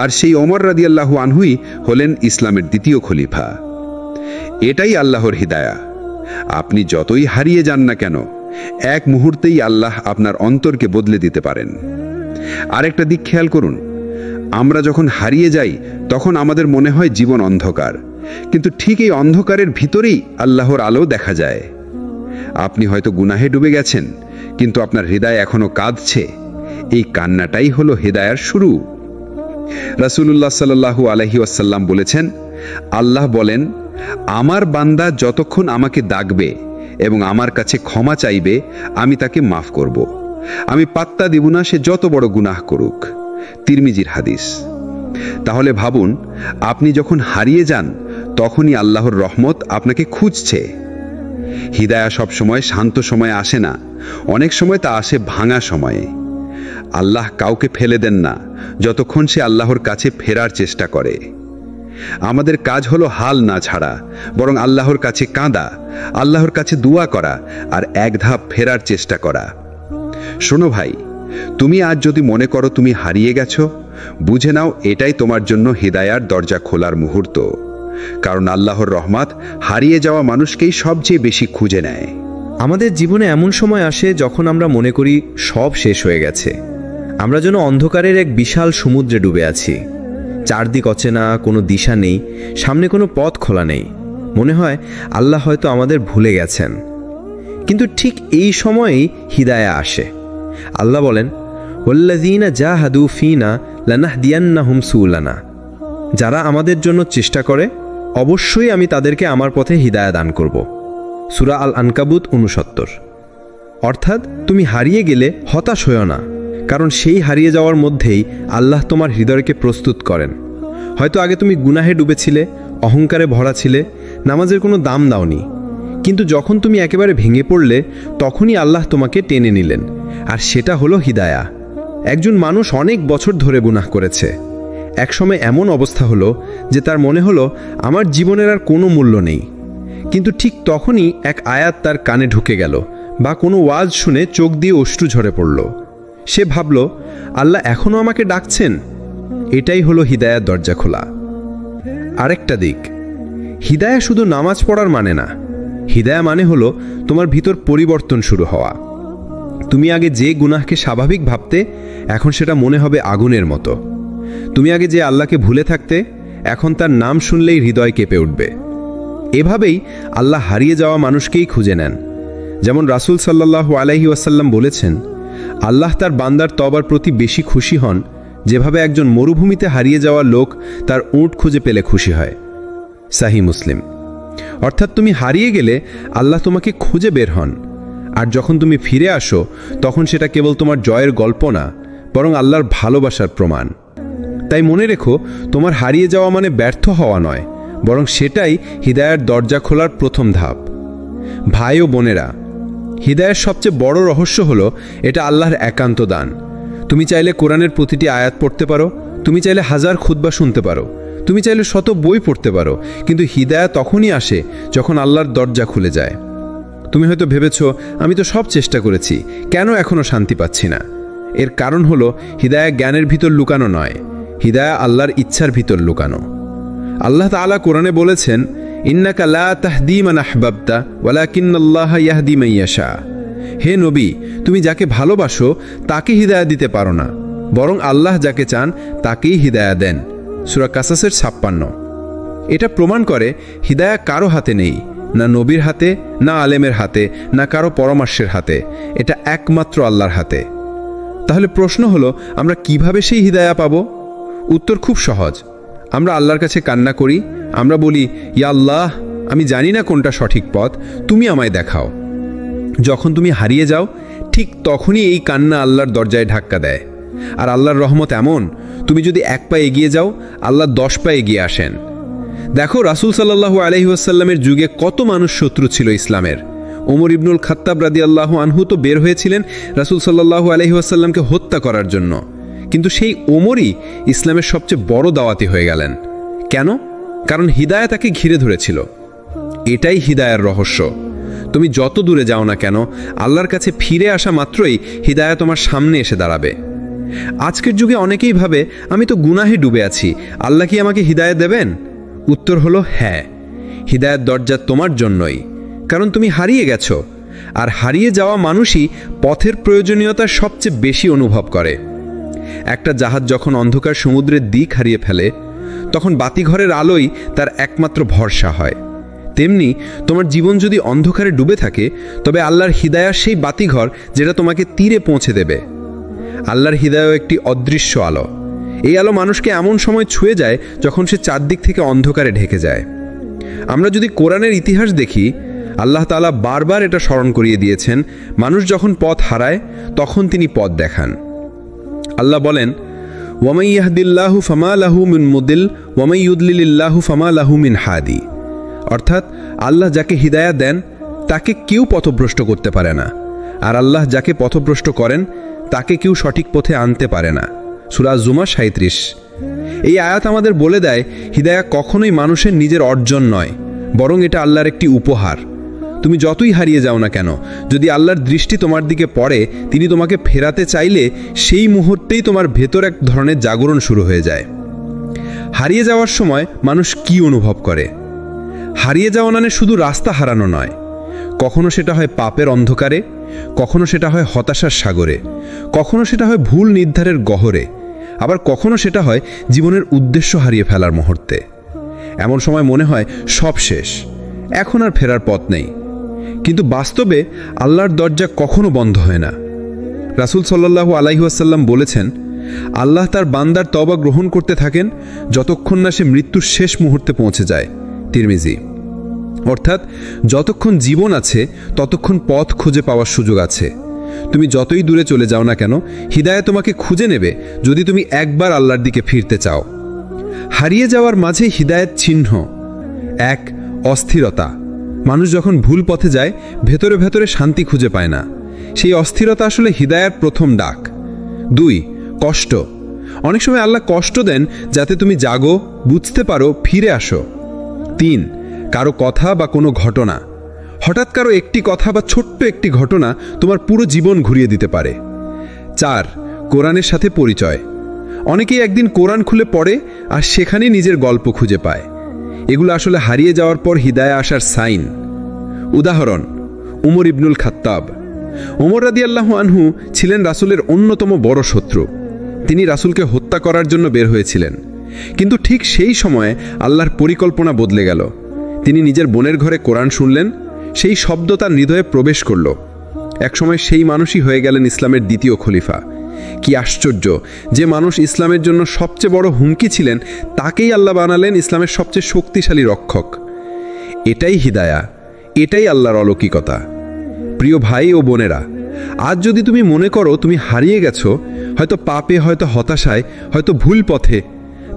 B: আর সেই ওমর রাদিয়াল্লাহু আনহুই হলেন ইসলামের দ্বিতীয় খলিফা। এটাই আল্লাহর হিদায়া। আপনি যতই হারিয়ে যান না কেন, এক মুহূর্তেই আল্লাহ আপনার অন্তরকে বদলে দিতে পারেন। আরেকটা দিক খেয়াল করুন, আমরা যখন হারিয়ে যাই তখন আমাদের মনে হয় জীবন অন্ধকার, কিন্তু ঠিক এই অন্ধকারের ভিতরেই আল্লাহর আলো দেখা যায়। আপনি হয়তো গুনাহে ডুবে গেছেন, কিন্তু আপনার হৃদয় এখনো কাঁদছে। এই কান্নাটাই হলো হিদায়ার শুরু। রাসূলুল্লাহ সাল্লাল্লাহু আলাইহি ওয়াসাল্লাম বলেছেন, আল্লাহ বলেন, আমার বান্দা যতক্ষণ আমাকে ডাকবে এবং আমার কাছে ক্ষমা চাইবে, আমি তাকে মাফ করব। আমি পাত্তা দেব না সে যত বড় গুনাহ করুক। তিরমিজির হাদিস। তাহলে ভাবুন, আপনি যখন হারিয়ে যান, তখনই আল্লাহর রহমত আপনাকে খুঁজছে। হিদায়া সব সময় শান্ত সময়ে আসে না, অনেক সময় তা আসে ভাঙা সময়ে। আল্লাহ কাউকে ফেলে দেন না যতক্ষণ সে আল্লাহর কাছে ফেরার চেষ্টা করে। আমাদের কাজ হলো হাল না ছাড়া, বরং আল্লাহর কাছে কাঁদা, আল্লাহর কাছে দোয়া করা, আর এক ধাপ ফেরার চেষ্টা করা। শোনো ভাই, তুমি আজ যদি মনে করো তুমি হারিয়ে গেছো, বুঝে নাও এটাই তোমার জন্য হিদায়ার দরজা খোলার মুহূর্ত। কারণ আল্লাহর রহমত হারিয়ে যাওয়া মানুষকেই সবচেয়ে বেশি খুঁজে নেয়।
C: আমাদের জীবনে এমন সময় আসে যখন আমরা মনে করি সব শেষ হয়ে গেছে। আমরা যেন অন্ধকারের এক বিশাল সমুদ্রে ডুবে আছি। চারদিক অচেনা, কোনো দিশা নেই, সামনে কোনো পথ খোলা নেই। মনে হয় আল্লাহ হয়তো আমাদের ভুলে গেছেন। কিন্তু ঠিক এই সময়েই হিদায়া আসে। আল্লাহ বলেন, ওয়াল্লাযীনা জাহাদু ফীনা লানাহদিয়ান্নাহুম সুবুলানা। যারা আমাদের জন্য চেষ্টা করে, অবশ্যই আমি তাদেরকে আমার পথে হিদায়া দান করব। সূরা আল আনকাবুত 69। অর্থাৎ তুমি হারিয়ে গেলে হতাশ হয়ো না, কারণ সেই হারিয়ে যাওয়ার মধ্যেই আল্লাহ তোমার হৃদয়কে প্রস্তুত করেন। হয়তো আগে তুমি গুনাহে ডুবেছিলে, অহংকারে ভরা ছিলে, নামাজের কোনো দাম দাওনি, কিন্তু যখন তুমি একেবারে ভেঙে পড়লে তখনই আল্লাহ তোমাকে টেনে নিলেন, আর সেটা হলো হিদায়া। একজন মানুষ অনেক বছর ধরে গুনাহ করেছে। একসময় এমন অবস্থা হলো যে তার মনে হলো আমার জীবনের আর কোনো মূল্য নেই, কিন্তু ঠিক তখনই এক আয়াত তার কানে ঢুকে গেল বা কোনো ওয়াজ শুনে চোখ দিয়ে অশ্রু ঝরে পড়ল। সে ভাবল, আল্লাহ এখনও আমাকে ডাকছেন। এটাই হলো হিদায়ার দরজা খোলা। আরেকটা দিক, হিদায়া শুধু নামাজ পড়ার মানে না। হিদায়া মানে হলো তোমার ভিতর পরিবর্তন শুরু হওয়া। তুমি আগে যে গুনাহকে স্বাভাবিক ভাবতে, এখন সেটা মনে হবে আগুনের মতো। তুমি আগে যে আল্লাহকে ভুলে থাকতে, এখন তার নাম শুনলেই হৃদয় কেঁপে উঠবে। এভাবেই আল্লাহ হারিয়ে যাওয়া মানুষকেই খুঁজে নেন। যেমন রাসূল সাল্লাল্লাহু আলাইহি ওয়াসাল্লাম বলেছেন, আল্লাহ তার বান্দার তওবার প্রতি বেশি খুশি হন যেভাবে একজন মরুভূমিতে হারিয়ে যাওয়া লোক তার উট খুঁজে পেলে খুশি হয়। সাহি মুসলিম। অর্থাৎ তুমি হারিয়ে গেলে আল্লাহ তোমাকে খুঁজে বের হন, আর যখন তুমি ফিরে আসো তখন সেটা কেবল তোমার জয়ের গল্প না, বরং আল্লাহর ভালোবাসার প্রমাণ। তাই মনে রেখো, তোমার হারিয়ে যাওয়া মানে ব্যর্থ হওয়া নয়, বরং সেটাই হিদায়ার দরজা খোলার প্রথম ধাপ। ভাই ও বোনেরা, হিদায়ার সবচেয়ে বড় রহস্য হলো এটা আল্লাহর একান্ত দান। তুমি চাইলে কোরআনের প্রতিটি আয়াত পড়তে পারো, তুমি চাইলে হাজার খুতবা শুনতে পারো, তুমি চাইলে শত বই পড়তে পারো, কিন্তু হিদায়া তখনই আসে যখন আল্লাহর দরজা খুলে যায়। তুমি হয়তো ভেবেছো, আমি তো সব চেষ্টা করেছি, কেন এখনো শান্তি পাচ্ছি না? এর কারণ হলো হিদায়া জ্ঞানের ভিতর লুকানো নয়, হিদায়া আল্লাহর ইচ্ছার ভিতর লুকানো। আল্লাহ তাআলা কোরআনে বলেছেন, ইন্নাকা লা তাহদি মান আহবাবতা ওয়ালাকিন্নাল্লাহা ইয়াহদি মান ইয়াশা। হে নবী, তুমি যাকে ভালোবাসো তাকে হিদায়া দিতে পারো না, বরং আল্লাহ যাকে চান তাকেই হিদায়া দেন। সূরা কাসাসের 56। এটা প্রমাণ করে হিদায়া কারো হাতে নেই, না নবীর হাতে, না আলেমের হাতে, না কারো পরামর্শের হাতে। এটা একমাত্র আল্লাহর হাতে। তাহলে প্রশ্ন হলো, আমরা কিভাবে সেই হিদায়া পাব? উত্তর খুব সহজ। আমরা আল্লাহর কাছে কান্না করি, আমরা বলি, ইয়া আল্লাহ, আমি জানি না কোনটা সঠিক পথ, তুমি আমায় দেখাও। যখন তুমি হারিয়ে যাও, ঠিক তখনই এই কান্না আল্লাহর দরজায় ধাক্কা দেয়। আর আল্লাহর রহমত এমন, তুমি যদি এক পা এগিয়ে যাও, আল্লাহ 10 পা এগিয়ে আসেন। দেখো, রাসূল সাল্লাল্লাহু আলাইহি ওয়াসাল্লামের যুগে কত মানুষ শত্রু ছিল ইসলামের। ওমর ইবনুল খাত্তাব রাদিয়াল্লাহু আনহু তো বের হয়েছিলেন রাসূল সাল্লাল্লাহু আলাইহি ওয়াসাল্লামকে হত্যা করার জন্য, কিন্তু সেই ওমরই ইসলামের সবচেয়ে বড় দাওয়াতি হয়ে গেলেন। কেন? কারণ হিদায়া তাকে ঘিরে ধরেছিল। এটাই হিদায়ার রহস্য। তুমি যত দূরে যাও না কেন, আল্লাহর কাছে ফিরে আসা মাত্রই হিদায়া তোমার সামনে এসে দাঁড়াবে। আজকের যুগে অনেকেই ভাবে, আমি তো গুনাহে ডুবে আছি, আল্লাহ কি আমাকে হিদায়া দেবেন? উত্তর হলো হ্যাঁ, হিদায়াত দরজা তোমার জন্যই, কারণ তুমি হারিয়ে গেছো। আর হারিয়ে যাওয়া মানুষই পথের প্রয়োজনীয়তা সবচেয়ে বেশি অনুভব করে। একটা জাহাজ যখন অন্ধকার সমুদ্রের দিক হারিয়ে ফেলে, তখন বাতিঘরের আলোই তার একমাত্র ভরসা হয়। তেমনি তোমার জীবন যদি অন্ধকারে ডুবে থাকে, তবে আল্লাহর হিদায়া সেই বাতিঘর যেটা তোমাকে তীরে পৌঁছে দেবে। আল্লাহর হিদায়া একটি অদৃশ্য আলো। এই আলো মানুষকে এমন সময় ছুঁয়ে যায় যখন সে চারদিক থেকে অন্ধকারে ঢেকে যায়। আমরা যদি কোরআনের ইতিহাস দেখি, আল্লাহ তাআলা বারবার এটা স্মরণ করিয়ে দিয়েছেন, মানুষ যখন পথ হারায় তখন তিনি পথ দেখান। আল্লাহ বলেন, ওয়ামাই ইয়াহদিল্লাহু ফামা লাহু মিন মুদিল ওয়ামাই ইউদলিলিল্লাহু ফামা লাহু মিন হাদি। অর্থাৎ আল্লাহ যাকে হিদায়া দেন তাকে কেউ পথভ্রষ্ট করতে পারে না, আর আল্লাহ যাকে পথভ্রষ্ট করেন তাকে কেউ সঠিক পথে আনতে পারে না। সূরা জুমার 37। এই আয়াত আমাদের বলে দেয়, হিদায়া কখনোই মানুষের নিজের অর্জন নয়, বরং এটা আল্লাহর একটি উপহার। তুমি যতই হারিয়ে যাও না কেন, যদি আল্লাহর দৃষ্টি তোমার দিকে পড়ে, তিনি তোমাকে ফেরাতে চাইলে সেই মুহূর্তেই তোমার ভেতর এক ধরনের জাগরণ শুরু হয়ে যায়। হারিয়ে যাওয়ার সময় মানুষ কি অনুভব করে? হারিয়ে যাওয়া মানে শুধু রাস্তা হারানো নয়। কখনো সেটা হয় পাপের অন্ধকারে, কখনো সেটা হয় হতাশার সাগরে, কখনো সেটা হয় ভুল নির্ধারের গহরে, আবার কখনো সেটা হয় জীবনের উদ্দেশ্য হারিয়ে ফেলার মুহূর্তে। এমন সময় মনে হয় সব শেষ, এখন আর ফেরার পথ নেই। কিন্তু বাস্তবে আল্লাহর দরজা কখনো বন্ধ হয় না। রাসূল সাল্লাল্লাহু আলাইহি ওয়াসাল্লাম বলেছেন, আল্লাহ তার বান্দার তওবা গ্রহণ করতে থাকেন যতক্ষণ না সে মৃত্যুর শেষ মুহূর্তে পৌঁছে যায়। তিরমিজি। অর্থাৎ যতক্ষণ জীবন আছে ততক্ষণ পথ খুঁজে পাওয়ার সুযোগ আছে। তুমি যতই দূরে চলে যাও না কেন, হিদায়া তোমাকে খুঁজে নেবে যদি তুমি একবার আল্লাহর দিকে ফিরতে চাও। হারিয়ে যাওয়ার মাঝে হিদায়াত চিহ্ন, এক, অস্থিরতা। মানুষ যখন ভুল পথে যায় ভেতরে ভেতরে শান্তি খুঁজে পায় না। সেই অস্থিরতা আসলে হিদায়ার প্রথম ডাক। 2, কষ্ট। অনেক সময় আল্লাহ কষ্ট দেন যাতে তুমি জাগো, বুঝতে পারো, ফিরে আসো। 3, কারো কথা বা কোনো ঘটনা। হঠাৎ কারো একটি কথা বা ছোট্ট একটি ঘটনা তোমার পুরো জীবন ঘুরিয়ে দিতে পারে। 4, কোরআনের সাথে পরিচয়। অনেকেই একদিন কোরআন খুলে পড়ে আর সেখানে নিজের গল্প খুঁজে পায়। এগুলো আসলে হারিয়ে যাওয়ার পর হিদায়া আসার সাইন। উদাহরণ, উমর ইবনুল খাত্তাব। ওমর রাদিয়াল্লাহু আনহু ছিলেন রাসূলের অন্যতম বড় শত্রু। তিনি রাসূলকে হত্যা করার জন্য বের হয়েছিলেন। কিন্তু ঠিক সেই সময়ে আল্লাহর পরিকল্পনা বদলে গেল। তিনি নিজের বোনের ঘরে কোরআন শুনলেন, সেই শব্দ তার হৃদয়ে প্রবেশ করল। একসময় সেই মানুষই হয়ে গেলেন ইসলামের দ্বিতীয় খলিফা। কি আশ্চর্য, যে মানুষ ইসলামের জন্য সবচেয়ে বড় হুমকি ছিলেন, তাকেই আল্লাহ বানালেন ইসলামের সবচেয়ে শক্তিশালী রক্ষক। এটাই হিদায়া, এটাই আল্লাহর অলৌকিকতা। প্রিয় ভাই ও বোনেরা, আজ যদি তুমি মনে করো তুমি হারিয়ে গেছো, হয়তো পাপে, হয়তো হতাশায়, হয়তো ভুল পথে,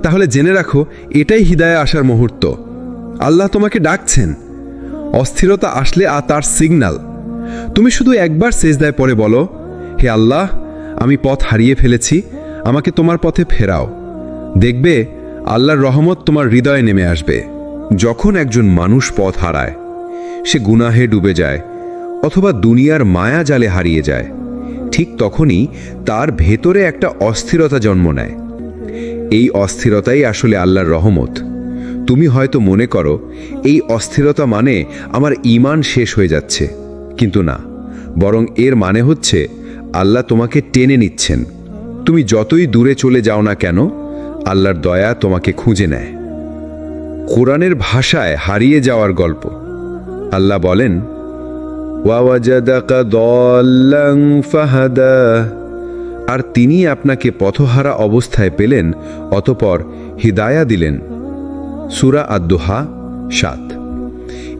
C: তাহলে জেনে রাখো এটাই হিদায়া আসার মুহূর্ত। আল্লাহ তোমাকে ডাকছেন। অস্থিরতা আসলে তার সিগন্যাল। তুমি শুধু একবার সেজদায় পড়ে বলো, হে আল্লাহ, আমি পথ হারিয়ে ফেলেছি, আমাকে তোমার পথে ফেরাও। দেখবে আল্লাহর রহমত তোমার হৃদয়ে নেমে আসবে।
B: যখন একজন মানুষ পথ হারায়, সে গুনাহে ডুবে যায় অথবা দুনিয়ার মায়া জালে হারিয়ে যায়, ঠিক তখনই তার ভেতরে একটা অস্থিরতা জন্ম নেয়। এই অস্থিরতাই আসলে আল্লাহর রহমত। তুমি হয়তো মনে করো এই অস্থিরতা মানে আমার ঈমান শেষ হয়ে যাচ্ছে, কিন্তু না, বরং এর মানে হচ্ছে আল্লাহ তোমাকে টেনে নিচ্ছেন। তুমি যতই দূরে চলে যাও না কেন, আল্লাহর দয়া তোমাকে খুঁজে নেয়। কোরআনের ভাষায় হারিয়ে যাওয়ার গল্প। আল্লাহ বলেন, ওয়াওয়াজাদাকা দাল্লান ফাহাদা, আর তিনি আপনাকে পথহারা অবস্থায় পেলেন, অতঃপর হিদায়া দিলেন। সূরা আদ-দুহা 7।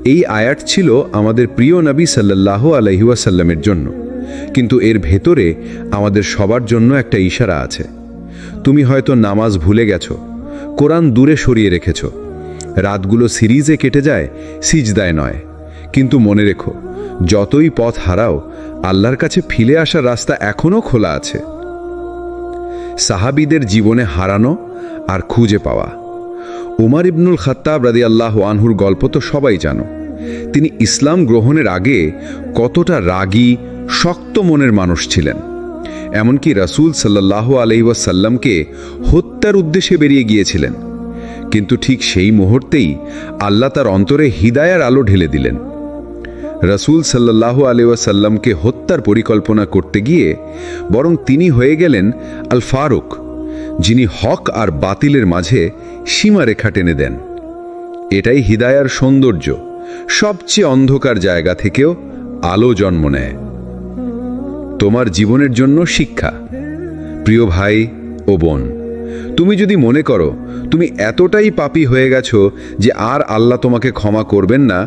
B: এই আয়াত ছিল আমাদের প্রিয় নবী সাল্লাল্লাহু আলাইহি ওয়াসাল্লামের জন্য, কিন্তু এর ভেতরে আমাদের সবার জন্য একটা ইশারা আছে। তুমি হয়তো নামাজ ভুলে গেছো, কোরআন দূরে সরিয়ে রেখেছো, রাতগুলো সিরিজে কেটে যায়, সিজদায় নয়। কিন্তু মনে রেখো, যতই পথ হারাও, আল্লাহর কাছে ফিরে আসার রাস্তা এখনো খোলা আছে। সাহাবীদের জীবনে হারানো আর খুঁজে পাওয়া। উমর ইবনুল খাত্তাব রাদিয়াল্লাহু আনহুর গল্প তো সবাই জানো। তিনি ইসলাম গ্রহণের আগে কতটা রাগী, শক্ত মনের মানুষ ছিলেন। এমনকি রাসূল সাল্লাল্লাহু আলাইহি ওয়াসাল্লামকে হত্যার উদ্দেশ্যে বেরিয়ে গিয়েছিলেন। কিন্তু ঠিক সেই মুহূর্তেই আল্লাহ তার অন্তরে হিদায়ার আলো ঢেলে দিলেন। রাসূল সাল্লাল্লাহু আলাইহি ওয়াসাল্লামকে হত্যার পরিকল্পনা করতে গিয়ে বরং তিনি হয়ে গেলেন আল ফারুক, যিনি হক আর বাতিলের মাঝে সীমারেখা টেনে দেন। এটাই হিদায়ার সৌন্দর্য। সবচেয়ে অন্ধকার জায়গা থেকেও আলো জন্ম নেয়। তোমার জীবনের জন্য শিক্ষা। প্রিয় ভাই ও বোন, তুমি যদি মনে করো তুমি এতটাই পাপী হয়ে গেছো যে আর আল্লাহ তোমাকে ক্ষমা করবেন না,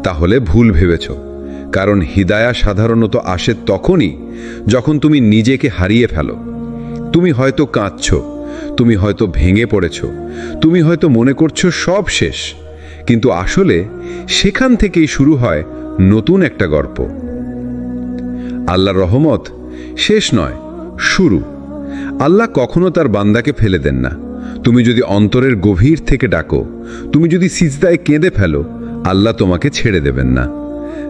B: তাহলে ভুল ভেবেছ। কারণ হিদায়া সাধারণত আসে তখনই যখন তুমি নিজেকে হারিয়ে ফেলো। তুমি হয়তো কাঁদছো, তুমি হয়তো ভেঙে পড়েছ, তুমি হয়তো মনে করছো সব শেষ, কিন্তু আসলে সেখান থেকেই শুরু হয় নতুন একটা গল্প। আল্লাহর রহমত শেষ নয়, শুরু। আল্লাহ কখনো তার বান্দাকে ফেলে দেন না। তুমি যদি অন্তরের গভীর থেকে ডাকো, তুমি যদি সিজদায় কেঁদে ফেলো, আল্লাহ তোমাকে ছেড়ে দেবেন না।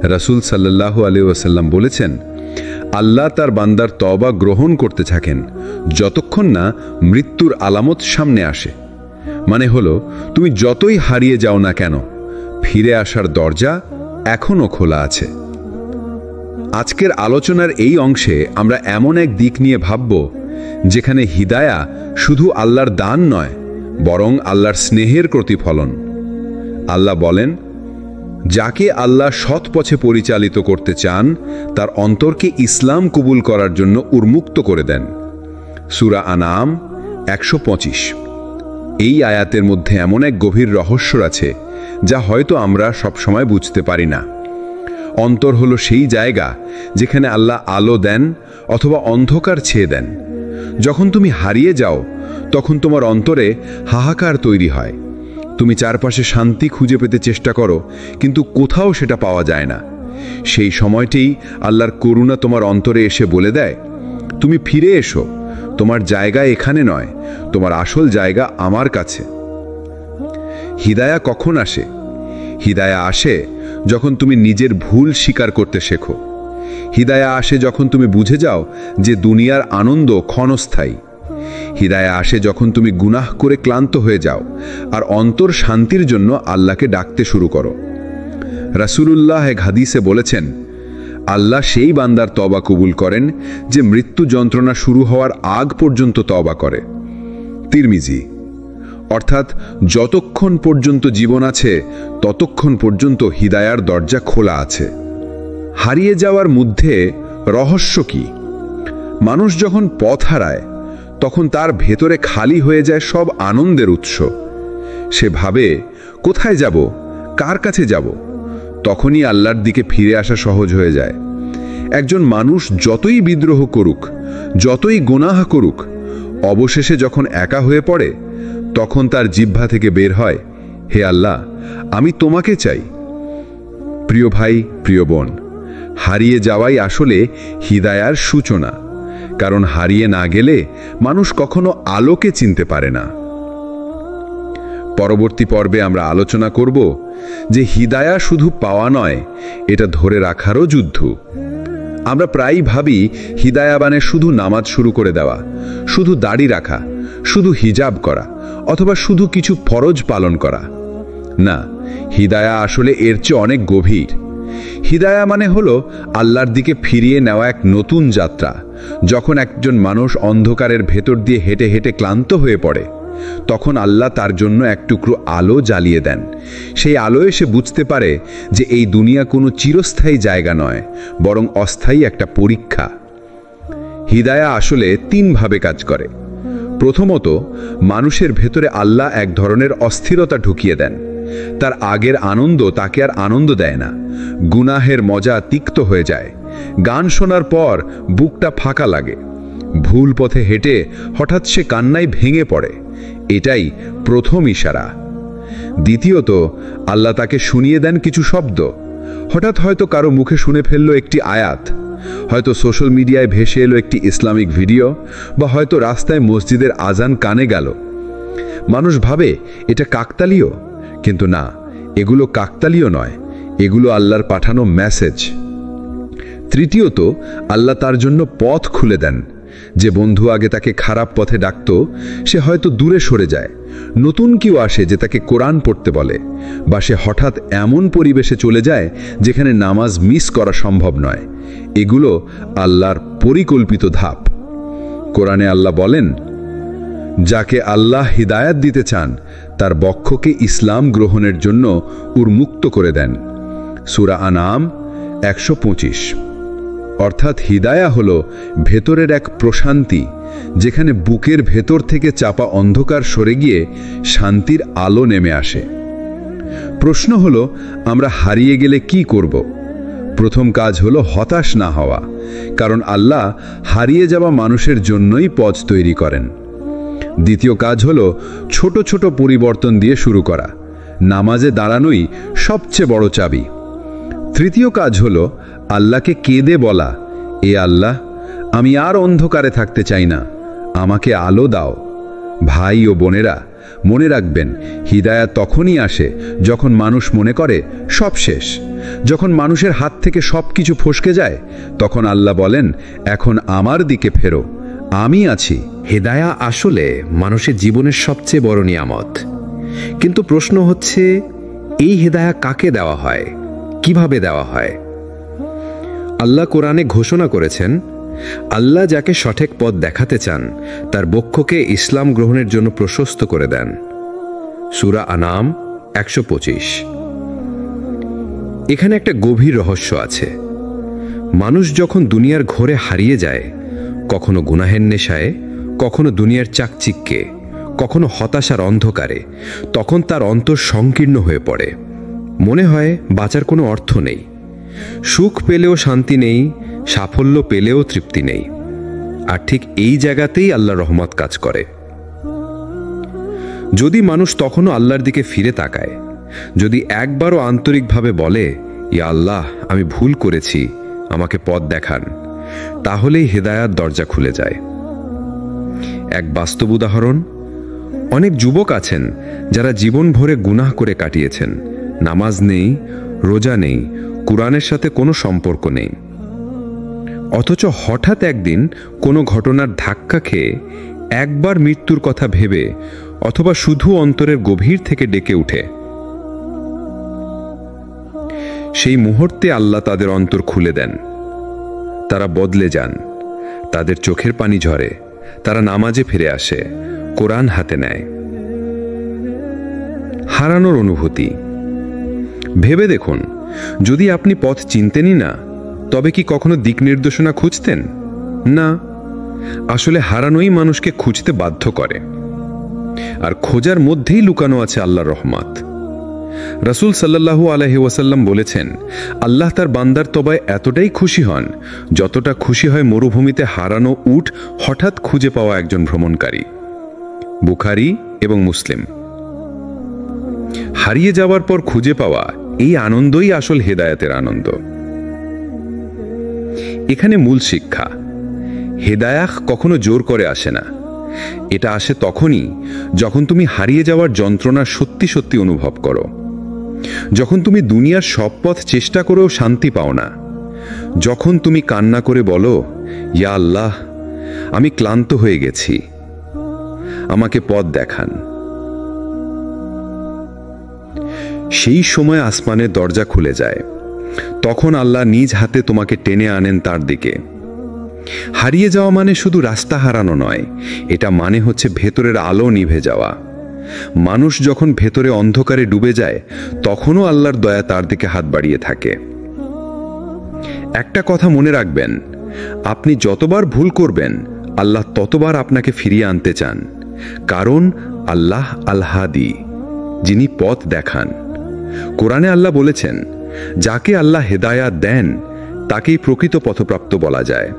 B: রাসূল সাল্লাল্লাহু আলাইহি ওয়াসাল্লাম বলেছেন, আল্লাহ তার বান্দার তওবা গ্রহণ করতে থাকেন যতক্ষণ না মৃত্যুর আলামত সামনে আসে। মানে হলো, তুমি যতই হারিয়ে যাও না কেন, ফিরে আসার দরজা এখনো খোলা আছে। আজকের আলোচনার এই অংশে আমরা এমন এক দিক নিয়ে ভাবব যেখানে হিদায়া শুধু আল্লাহর দান নয়, বরং আল্লাহর স্নেহের প্রতিফলন। আল্লাহ বলেন, যাকে আল্লাহ সৎ পথে পরিচালিত করতে চান, তার অন্তরকে ইসলাম কবুল করার জন্য উন্মুক্ত করে দেন। সূরা আনাম 125। এই আয়াতের মধ্যে এমন এক গভীর রহস্য আছে যা হয়তো আমরা সবসময় বুঝতে পারি না। অন্তর হলো সেই জায়গা যেখানে আল্লাহ আলো দেন অথবা অন্ধকার ছেয়ে দেন। যখন তুমি হারিয়ে যাও, তখন তোমার অন্তরে হাহাকার তৈরি হয়। তুমি চারপাশে শান্তি খুঁজে পেতে চেষ্টা করো, কিন্তু কোথাও সেটা পাওয়া যায় না। সেই সময়তেই আল্লাহর করুণা তোমার অন্তরে এসে বলে দেয়, তুমি ফিরে এসো, তোমার জায়গা এখানে নয়, তোমার আসল জায়গা আমার কাছে। হিদায়া কখন আসে? হিদায়া আসে যখন তুমি নিজের ভুল স্বীকার করতে শেখো। হিদায়া আসে যখন তুমি বুঝে যাও যে দুনিয়ার আনন্দ ক্ষণস্থায়ী। হিদায়া আসে যখন তুমি গুনাহ করে ক্লান্ত হয়ে যাও আর অন্তর শান্তির জন্য আল্লাহকে ডাকতে শুরু করো। রাসূলুল্লাহ এক হাদিসে বলেছেন, আল্লাহ সেই বান্দার তওবা কবুল করেন যে মৃত্যু যন্ত্রণা শুরু হওয়ার আগ পর্যন্ত তওবা করে। তিরমিজি। অর্থাৎ যতক্ষণ পর্যন্ত জীবন আছে ততক্ষণ পর্যন্ত হিদায়ার দরজা খোলা আছে। হারিয়ে যাওয়ার মধ্যে রহস্য কি? মানুষ যখন পথ হারায় তখন তার ভেতরে খালি হয়ে যায় সব আনন্দের উৎস। সে ভাবে, কোথায় যাব, কার কাছে যাব? তখনই আল্লাহর দিকে ফিরে আসা সহজ হয়ে যায়। একজন মানুষ যতই বিদ্রোহ করুক, যতই গুনাহ করুক, অবশেষে যখন একা হয়ে পড়ে তখন তার জিহ্বা থেকে বের হয়, হে আল্লাহ, আমি তোমাকে চাই। প্রিয় ভাই, প্রিয় বোন, হারিয়ে যাওয়াই আসলে হিদায়ার সূচনা। কারণ হারিয়ে না গেলে মানুষ কখনো আলোকে চিনতে পারে না। পরবর্তী পর্বে আমরা আলোচনা করব যে হিদায়া শুধু পাওয়া নয়, এটা ধরে রাখারও যুদ্ধ। আমরা প্রায়ই ভাবি হিদায়া মানে শুধু নামাজ শুরু করে দেওয়া, শুধু দাড়ি রাখা, শুধু হিজাব করা, অথবা শুধু কিছু ফরজ পালন করা। না, হিদায়া আসলে এর চেয়ে অনেক গভীর। হিদায়া মানে হলো আল্লাহর দিকে ফিরিয়ে নেওয়া এক নতুন যাত্রা। যখন একজন মানুষ অন্ধকারের ভেতর দিয়ে হেঁটে হেঁটে ক্লান্ত হয়ে পড়ে, তখন আল্লাহ তার জন্য এক টুকরো আলো জ্বালিয়ে দেন। সেই আলোয় সে বুঝতে পারে যে এই দুনিয়া কোনো চিরস্থায়ী জায়গা নয়, বরং অস্থায়ী একটা পরীক্ষা। হিদায়া আসলে তিনভাবে কাজ করে। প্রথমত, মানুষের ভেতরে আল্লাহ এক ধরনের অস্থিরতা ঢুকিয়ে দেন। তার আগের আনন্দ তাকে আর আনন্দ দেয় না। গুনাহের মজা তিক্ত হয়ে যায়। গান শোনার পর বুকটা ফাঁকা লাগে। ভুল পথে হেঁটে হঠাৎ সে কান্নায় ভেঙে পড়ে। এটাই প্রথম ইশারা। দ্বিতীয়ত, আল্লাহ তাকে শুনিয়ে দেন কিছু শব্দ। হঠাৎ হয়তো কারো মুখে শুনে ফেললো একটি আয়াত, হয়তো সোশ্যাল মিডিয়ায় ভেসে এলো একটি ইসলামিক ভিডিও, বা হয়তো রাস্তায় মসজিদের আজান কানে গেল। মানুষ ভাবে এটা কাকতালীয়, কিন্তু না, এগুলো কাকতালীয় নয়, এগুলো আল্লাহর পাঠানো মেসেজ। তৃতীয়ত, আল্লাহ তার জন্য পথ খুলে দেন। যে বন্ধু আগে তাকে খারাপ পথে ডাকত, সে হয়তো দূরে সরে যায়। নতুন কেউ আসে যে তাকে কোরআন পড়তে বলে, বা সে হঠাৎ এমন পরিবেশে চলে যায় যেখানে নামাজ মিস করা সম্ভব নয়। এগুলো আল্লাহর পরিকল্পিত ধাপ। কোরআনে আল্লাহ বলেন, যাকে আল্লাহ হিদায়াত দিতে চান তার বক্ষকে ইসলাম গ্রহণের জন্য উন্মুক্ত করে দেন। সূরা আনাম 125। অর্থাৎ হিদায়া হলো ভেতরের এক প্রশান্তি, যেখানে বুকের ভেতর থেকে চাপা অন্ধকার সরে গিয়ে শান্তির আলো নেমে আসে। প্রশ্ন হলো, আমরা হারিয়ে গেলে কি করব? প্রথম কাজ হলো হতাশ না হওয়া, কারণ আল্লাহ হারিয়ে যাওয়া মানুষের জন্যই পথ তৈরি করেন। দ্বিতীয় কাজ হলো ছোট ছোট পরিবর্তন দিয়ে শুরু করা। নামাজে দাঁড়ানোই সবচেয়ে বড় চাবি। তৃতীয় কাজ হলো আল্লাহকে কেঁদে বলা, এ আল্লাহ, আমি আর অন্ধকারে থাকতে চাই না, আমাকে আলো দাও। ভাই ও বোনেরা, মনে রাখবেন, হিদায়াত তখনই আসে যখন মানুষ মনে করে সব শেষ। যখন মানুষের হাত থেকে সব কিছু ফসকে যায়, তখন আল্লাহ বলেন, এখন আমার দিকে ফেরো, আমি আছি।
A: হেদায়া আসলে মানুষের জীবনের সবচেয়ে বড় নিয়ামত। কিন্তু প্রশ্ন হচ্ছে, এই হেদায়া কাকে দেওয়া হয়, কিভাবে দেওয়া হয়? আল্লাহ কোরআনে ঘোষণা করেছেন, আল্লাহ যাকে সঠিক পথ দেখাতে চান তার বক্ষকে ইসলাম গ্রহণের জন্য প্রশস্ত করে দেন। সূরা আনাম 125। এখানে একটা গভীর রহস্য আছে। মানুষ যখন দুনিয়ার ঘোরে হারিয়ে যায়, কখনো গুনাহের নেশায়, কখনো দুনিয়ার চাকচিক্যে, কখনো হতাশার অন্ধকারে, তখন তার অন্তর সংকীর্ণ হয়ে পড়ে। মনে হয় বাঁচার কোনো অর্থ নেই। সুখ পেলেও শান্তি নেই, সাফল্য পেলেও তৃপ্তি নেই। আর ঠিক এই জায়গাতেই আল্লাহর রহমত কাজ করে।
C: যদি মানুষ তখনও আল্লাহর দিকে ফিরে তাকায়, যদি একবারও আন্তরিকভাবে বলে, ইয়া আল্লাহ, আমি ভুল করেছি, আমাকে পথ দেখান, তাহলেই হেদায়াত দরজা খুলে যায়। এক বাস্তব উদাহরণ, অনেক যুবক আছেন যারা জীবন ভরে গুনাহ করে কাটিয়েছেন, নামাজ নেই, রোজা নেই, কুরআনের সাথে কোনো সম্পর্ক নেই। অথচ হঠাৎ একদিন কোনো ঘটনার ধাক্কা খেয়ে একবার মৃত্যুর কথা ভেবে অথবা শুধু অন্তরের গভীর থেকে ডেকে উঠে, সেই মুহূর্তে আল্লাহ তাদের অন্তর খুলে দেন, তারা বদলে যান, তাদের চোখের পানি ঝরে, তারা নামাজে ফিরে আসে, কোরআন হাতে নেয়। হারানোর অনুভূতি ভেবে দেখুন, যদি আপনি পথ চিনতেনই না, তবে কি কখনো দিক নির্দেশনা খুঁজতেন? না, আসলে হারানোই মানুষকে খুঁজতে বাধ্য করে, আর খোঁজার মধ্যেই লুকানো আছে আল্লাহর রহমত। রাসূল সাল্লাল্লাহু আলাইহি ওয়াসাল্লাম বলেছেন, আল্লাহ তার বান্দার তবায় এতটাই খুশি হন যতটা খুশি হয় মরুভূমিতে হারানো উট হঠাৎ খুঁজে পাওয়া একজন ভ্রমণকারী। বুখারী এবং মুসলিম। হারিয়ে যাওয়ার পর খুঁজে পাওয়া, এই আনন্দই আসল হেদায়েতের আনন্দ। এখানে মূল শিক্ষা, হেদায়াহ কখনো জোর করে আসে না, এটা আসে তখনই যখন তুমি হারিয়ে যাওয়ার যন্ত্রণা সত্যি সত্যি অনুভব করো, যখন তুমি দুনিয়ার সব পথ চেষ্টা করেও শান্তি পাও না, যখন তুমি কান্না করে বলো, ইয়া আল্লাহ, আমি ক্লান্ত হয়ে গেছি, আমাকে পথ দেখান। সেই সময় আসমানের দরজা খুলে যায়, তখন আল্লাহ নিজ হাতে তোমাকে টেনে আনেন তার দিকে। হারিয়ে যাওয়া মানে শুধু রাস্তা হারানো নয়, এটা মানে হচ্ছে ভেতরের আলো নিভে যাওয়া। মানুষ যখন ভেতরে অন্ধকারে ডুবে যায়, তখনও আল্লাহর দয়া তার দিকে হাত বাড়িয়ে থাকে। একটা কথা মনে রাখবেন, আপনি যতবার ভুল করবেন, আল্লাহ ততবার আপনাকে ফিরিয়ে আনতে চান, কারণ আল্লাহ আল হাদি, যিনি পথ দেখান। কোরআনে আল্লাহ বলেছেন, যাকে আল্লাহ হেদায়াত দেন তাকেই প্রকৃত পথপ্রাপ্ত বলা যায়,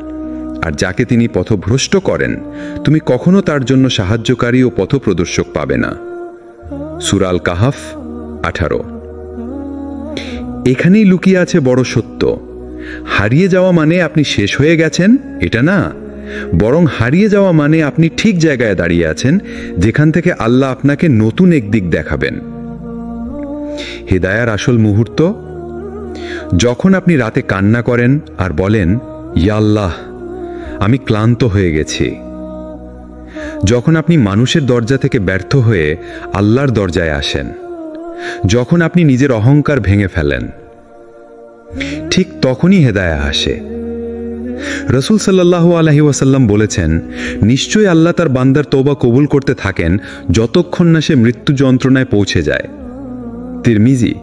C: আর যাকে তিনি পথভ্রষ্ট করেন, তুমি কখনো তার জন্য সাহায্যকারী ও পথপ্রদর্শক পাবে না। সূরা আল কাহাফ 18। এখানেই লুকিয়ে আছে বড় সত্য। হারিয়ে যাওয়া মানে আপনি শেষ হয়ে গেছেন, এটা না, বরং হারিয়ে যাওয়া মানে আপনি ঠিক জায়গায় দাঁড়িয়ে আছেন, যেখান থেকে আল্লাহ আপনাকে নতুন এক দিক দেখাবেন। হিদায়ার আসল মুহূর্ত, যখন আপনি রাতে কান্না করেন আর বলেন, ইয়া আল্লাহ, আমি ক্লান্ত হয়ে গেছি। যখন আপনি মানুষের দরজা থেকে ব্যর্থ হয়ে আল্লাহর দরজায় আসেন, যখন আপনি নিজের অহংকার ভেঙে ফেলেন, ঠিক তখনই হেদায়া আসে। রাসূল সাল্লাল্লাহু আলাইহি ওয়াসাল্লাম বলেছেন, নিশ্চয়ই আল্লাহ তার বান্দার তওবা কবুল করতে থাকেন যতক্ষণ না সে মৃত্যু যন্ত্রণায় পৌঁছে যায়। তিরমিজি,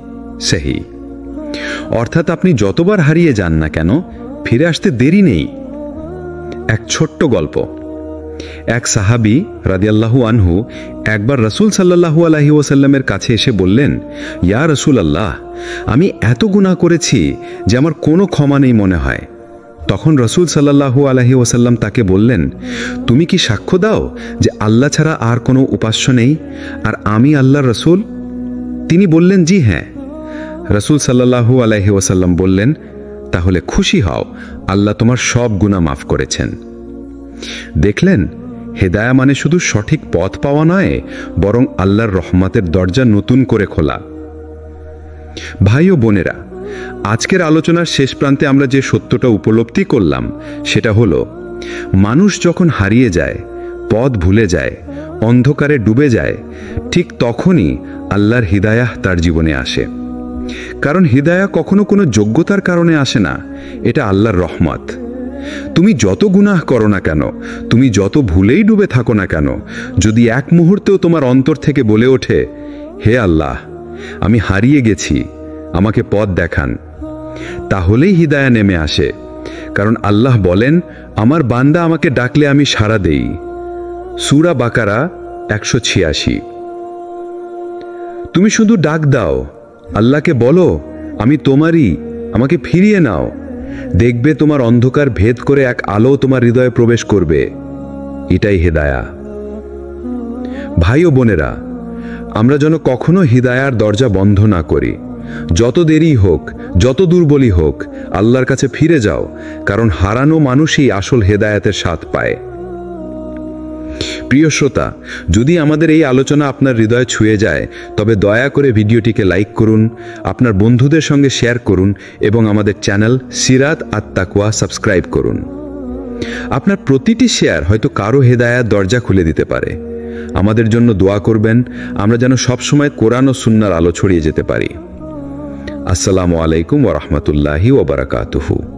C: সহিহ। অর্থাৎ আপনি যতবার হারিয়ে যান না কেন, ফিরে আসতে দেরি নেই। এক ছোট্ট গল্প, এক সাহাবী রাদিয়াল্লাহু আনহু একবার রাসূল সাল্লাল্লাহু আলাইহি ওয়াসাল্লামের কাছে এসে বললেন, ইয়া রাসূলুল্লাহ, আমি এত গুনাহ করেছি যে আমার কোনো ক্ষমা নেই মনে হয়। তখন রাসূল সাল্লাল্লাহু আলাইহি ওয়াসাল্লাম তাকে বললেন, তুমি কি সাক্ষ্য দাও যে আল্লাহ ছাড়া আর কোনো উপাস্য নেই, আর আমি আল্লাহর রাসূল? তিনি বললেন, জি হ্যাঁ। রাসূল সাল্লাল্লাহু আলাইহি ওয়াসাল্লাম বললেন, তাহলে খুশি হও, আল্লাহ তোমার সব গুনাহ মাফ করেছেন। দেখলেন, হেদায়া মানে শুধু সঠিক পথ পাওয়া নয়, বরং আল্লাহর রহমতের দরজা নতুন করে খোলা। ভাই ও বোনেরা, আজকের আলোচনার শেষ প্রান্তে আমরা যে সত্যটা উপলব্ধি করলাম, সেটা হলো, মানুষ যখন হারিয়ে যায়, পথ ভুলে যায়, অন্ধকারে ডুবে যায়, ঠিক তখনই আল্লাহর হিদায়াহ তার জীবনে আসে। কারণ হিদায়া কখনো কোনো যোগ্যতার কারণে আসে না, এটা আল্লাহর রহমত। তুমি যত গুনাহ করো না কেন, তুমি যত ভুলেই ডুবে থাকো না কেন, যদি এক মুহূর্তেও তোমার অন্তর থেকে বলে ওঠে, হে আল্লাহ, আমি হারিয়ে গেছি, আমাকে পথ দেখান, তাহলেই হিদায়া নেমে আসে। কারণ আল্লাহ বলেন, আমার বান্দা আমাকে ডাকলে আমি সাড়া দেই। সূরা বাকারা 186। তুমি শুধু ডাক দাও, আল্লাহকে বলো, আমি তোমারই, আমাকে ফিরিয়ে নাও। দেখবে তোমার অন্ধকার ভেদ করে এক আলো তোমার হৃদয়ে প্রবেশ করবে। এটাই হেদায়া। ভাই ও বোনেরা,
B: আমরা যেন কখনো হিদায়ার দরজা বন্ধ না করি। যত দেরি হোক, যত দুর্বলই হোক, আল্লাহর কাছে ফিরে যাও, কারণ হারানো মানুষই আসল হেদায়াতের স্বাদ পায়। প্রিয় শ্রোতা, যদি আমাদের এই আলোচনা আপনার হৃদয় ছুঁয়ে যায়, তবে দয়া করে ভিডিওটিকে লাইক করুন, আপনার বন্ধুদের সঙ্গে শেয়ার করুন এবং আমাদের চ্যানেল সিরাত আত তাকওয়া সাবস্ক্রাইব করুন। আপনার প্রতিটি শেয়ার হয়তো কারো হেদায়াত দরজা খুলে দিতে পারে। আমাদের জন্য দোয়া করবেন, আমরা যেন সবসময় কোরআন ও সুন্নাহর আলো ছড়িয়ে যেতে পারি। আসসালামু আলাইকুম ওয়া রাহমাতুল্লাহি ওয়া বারাকাতুহু।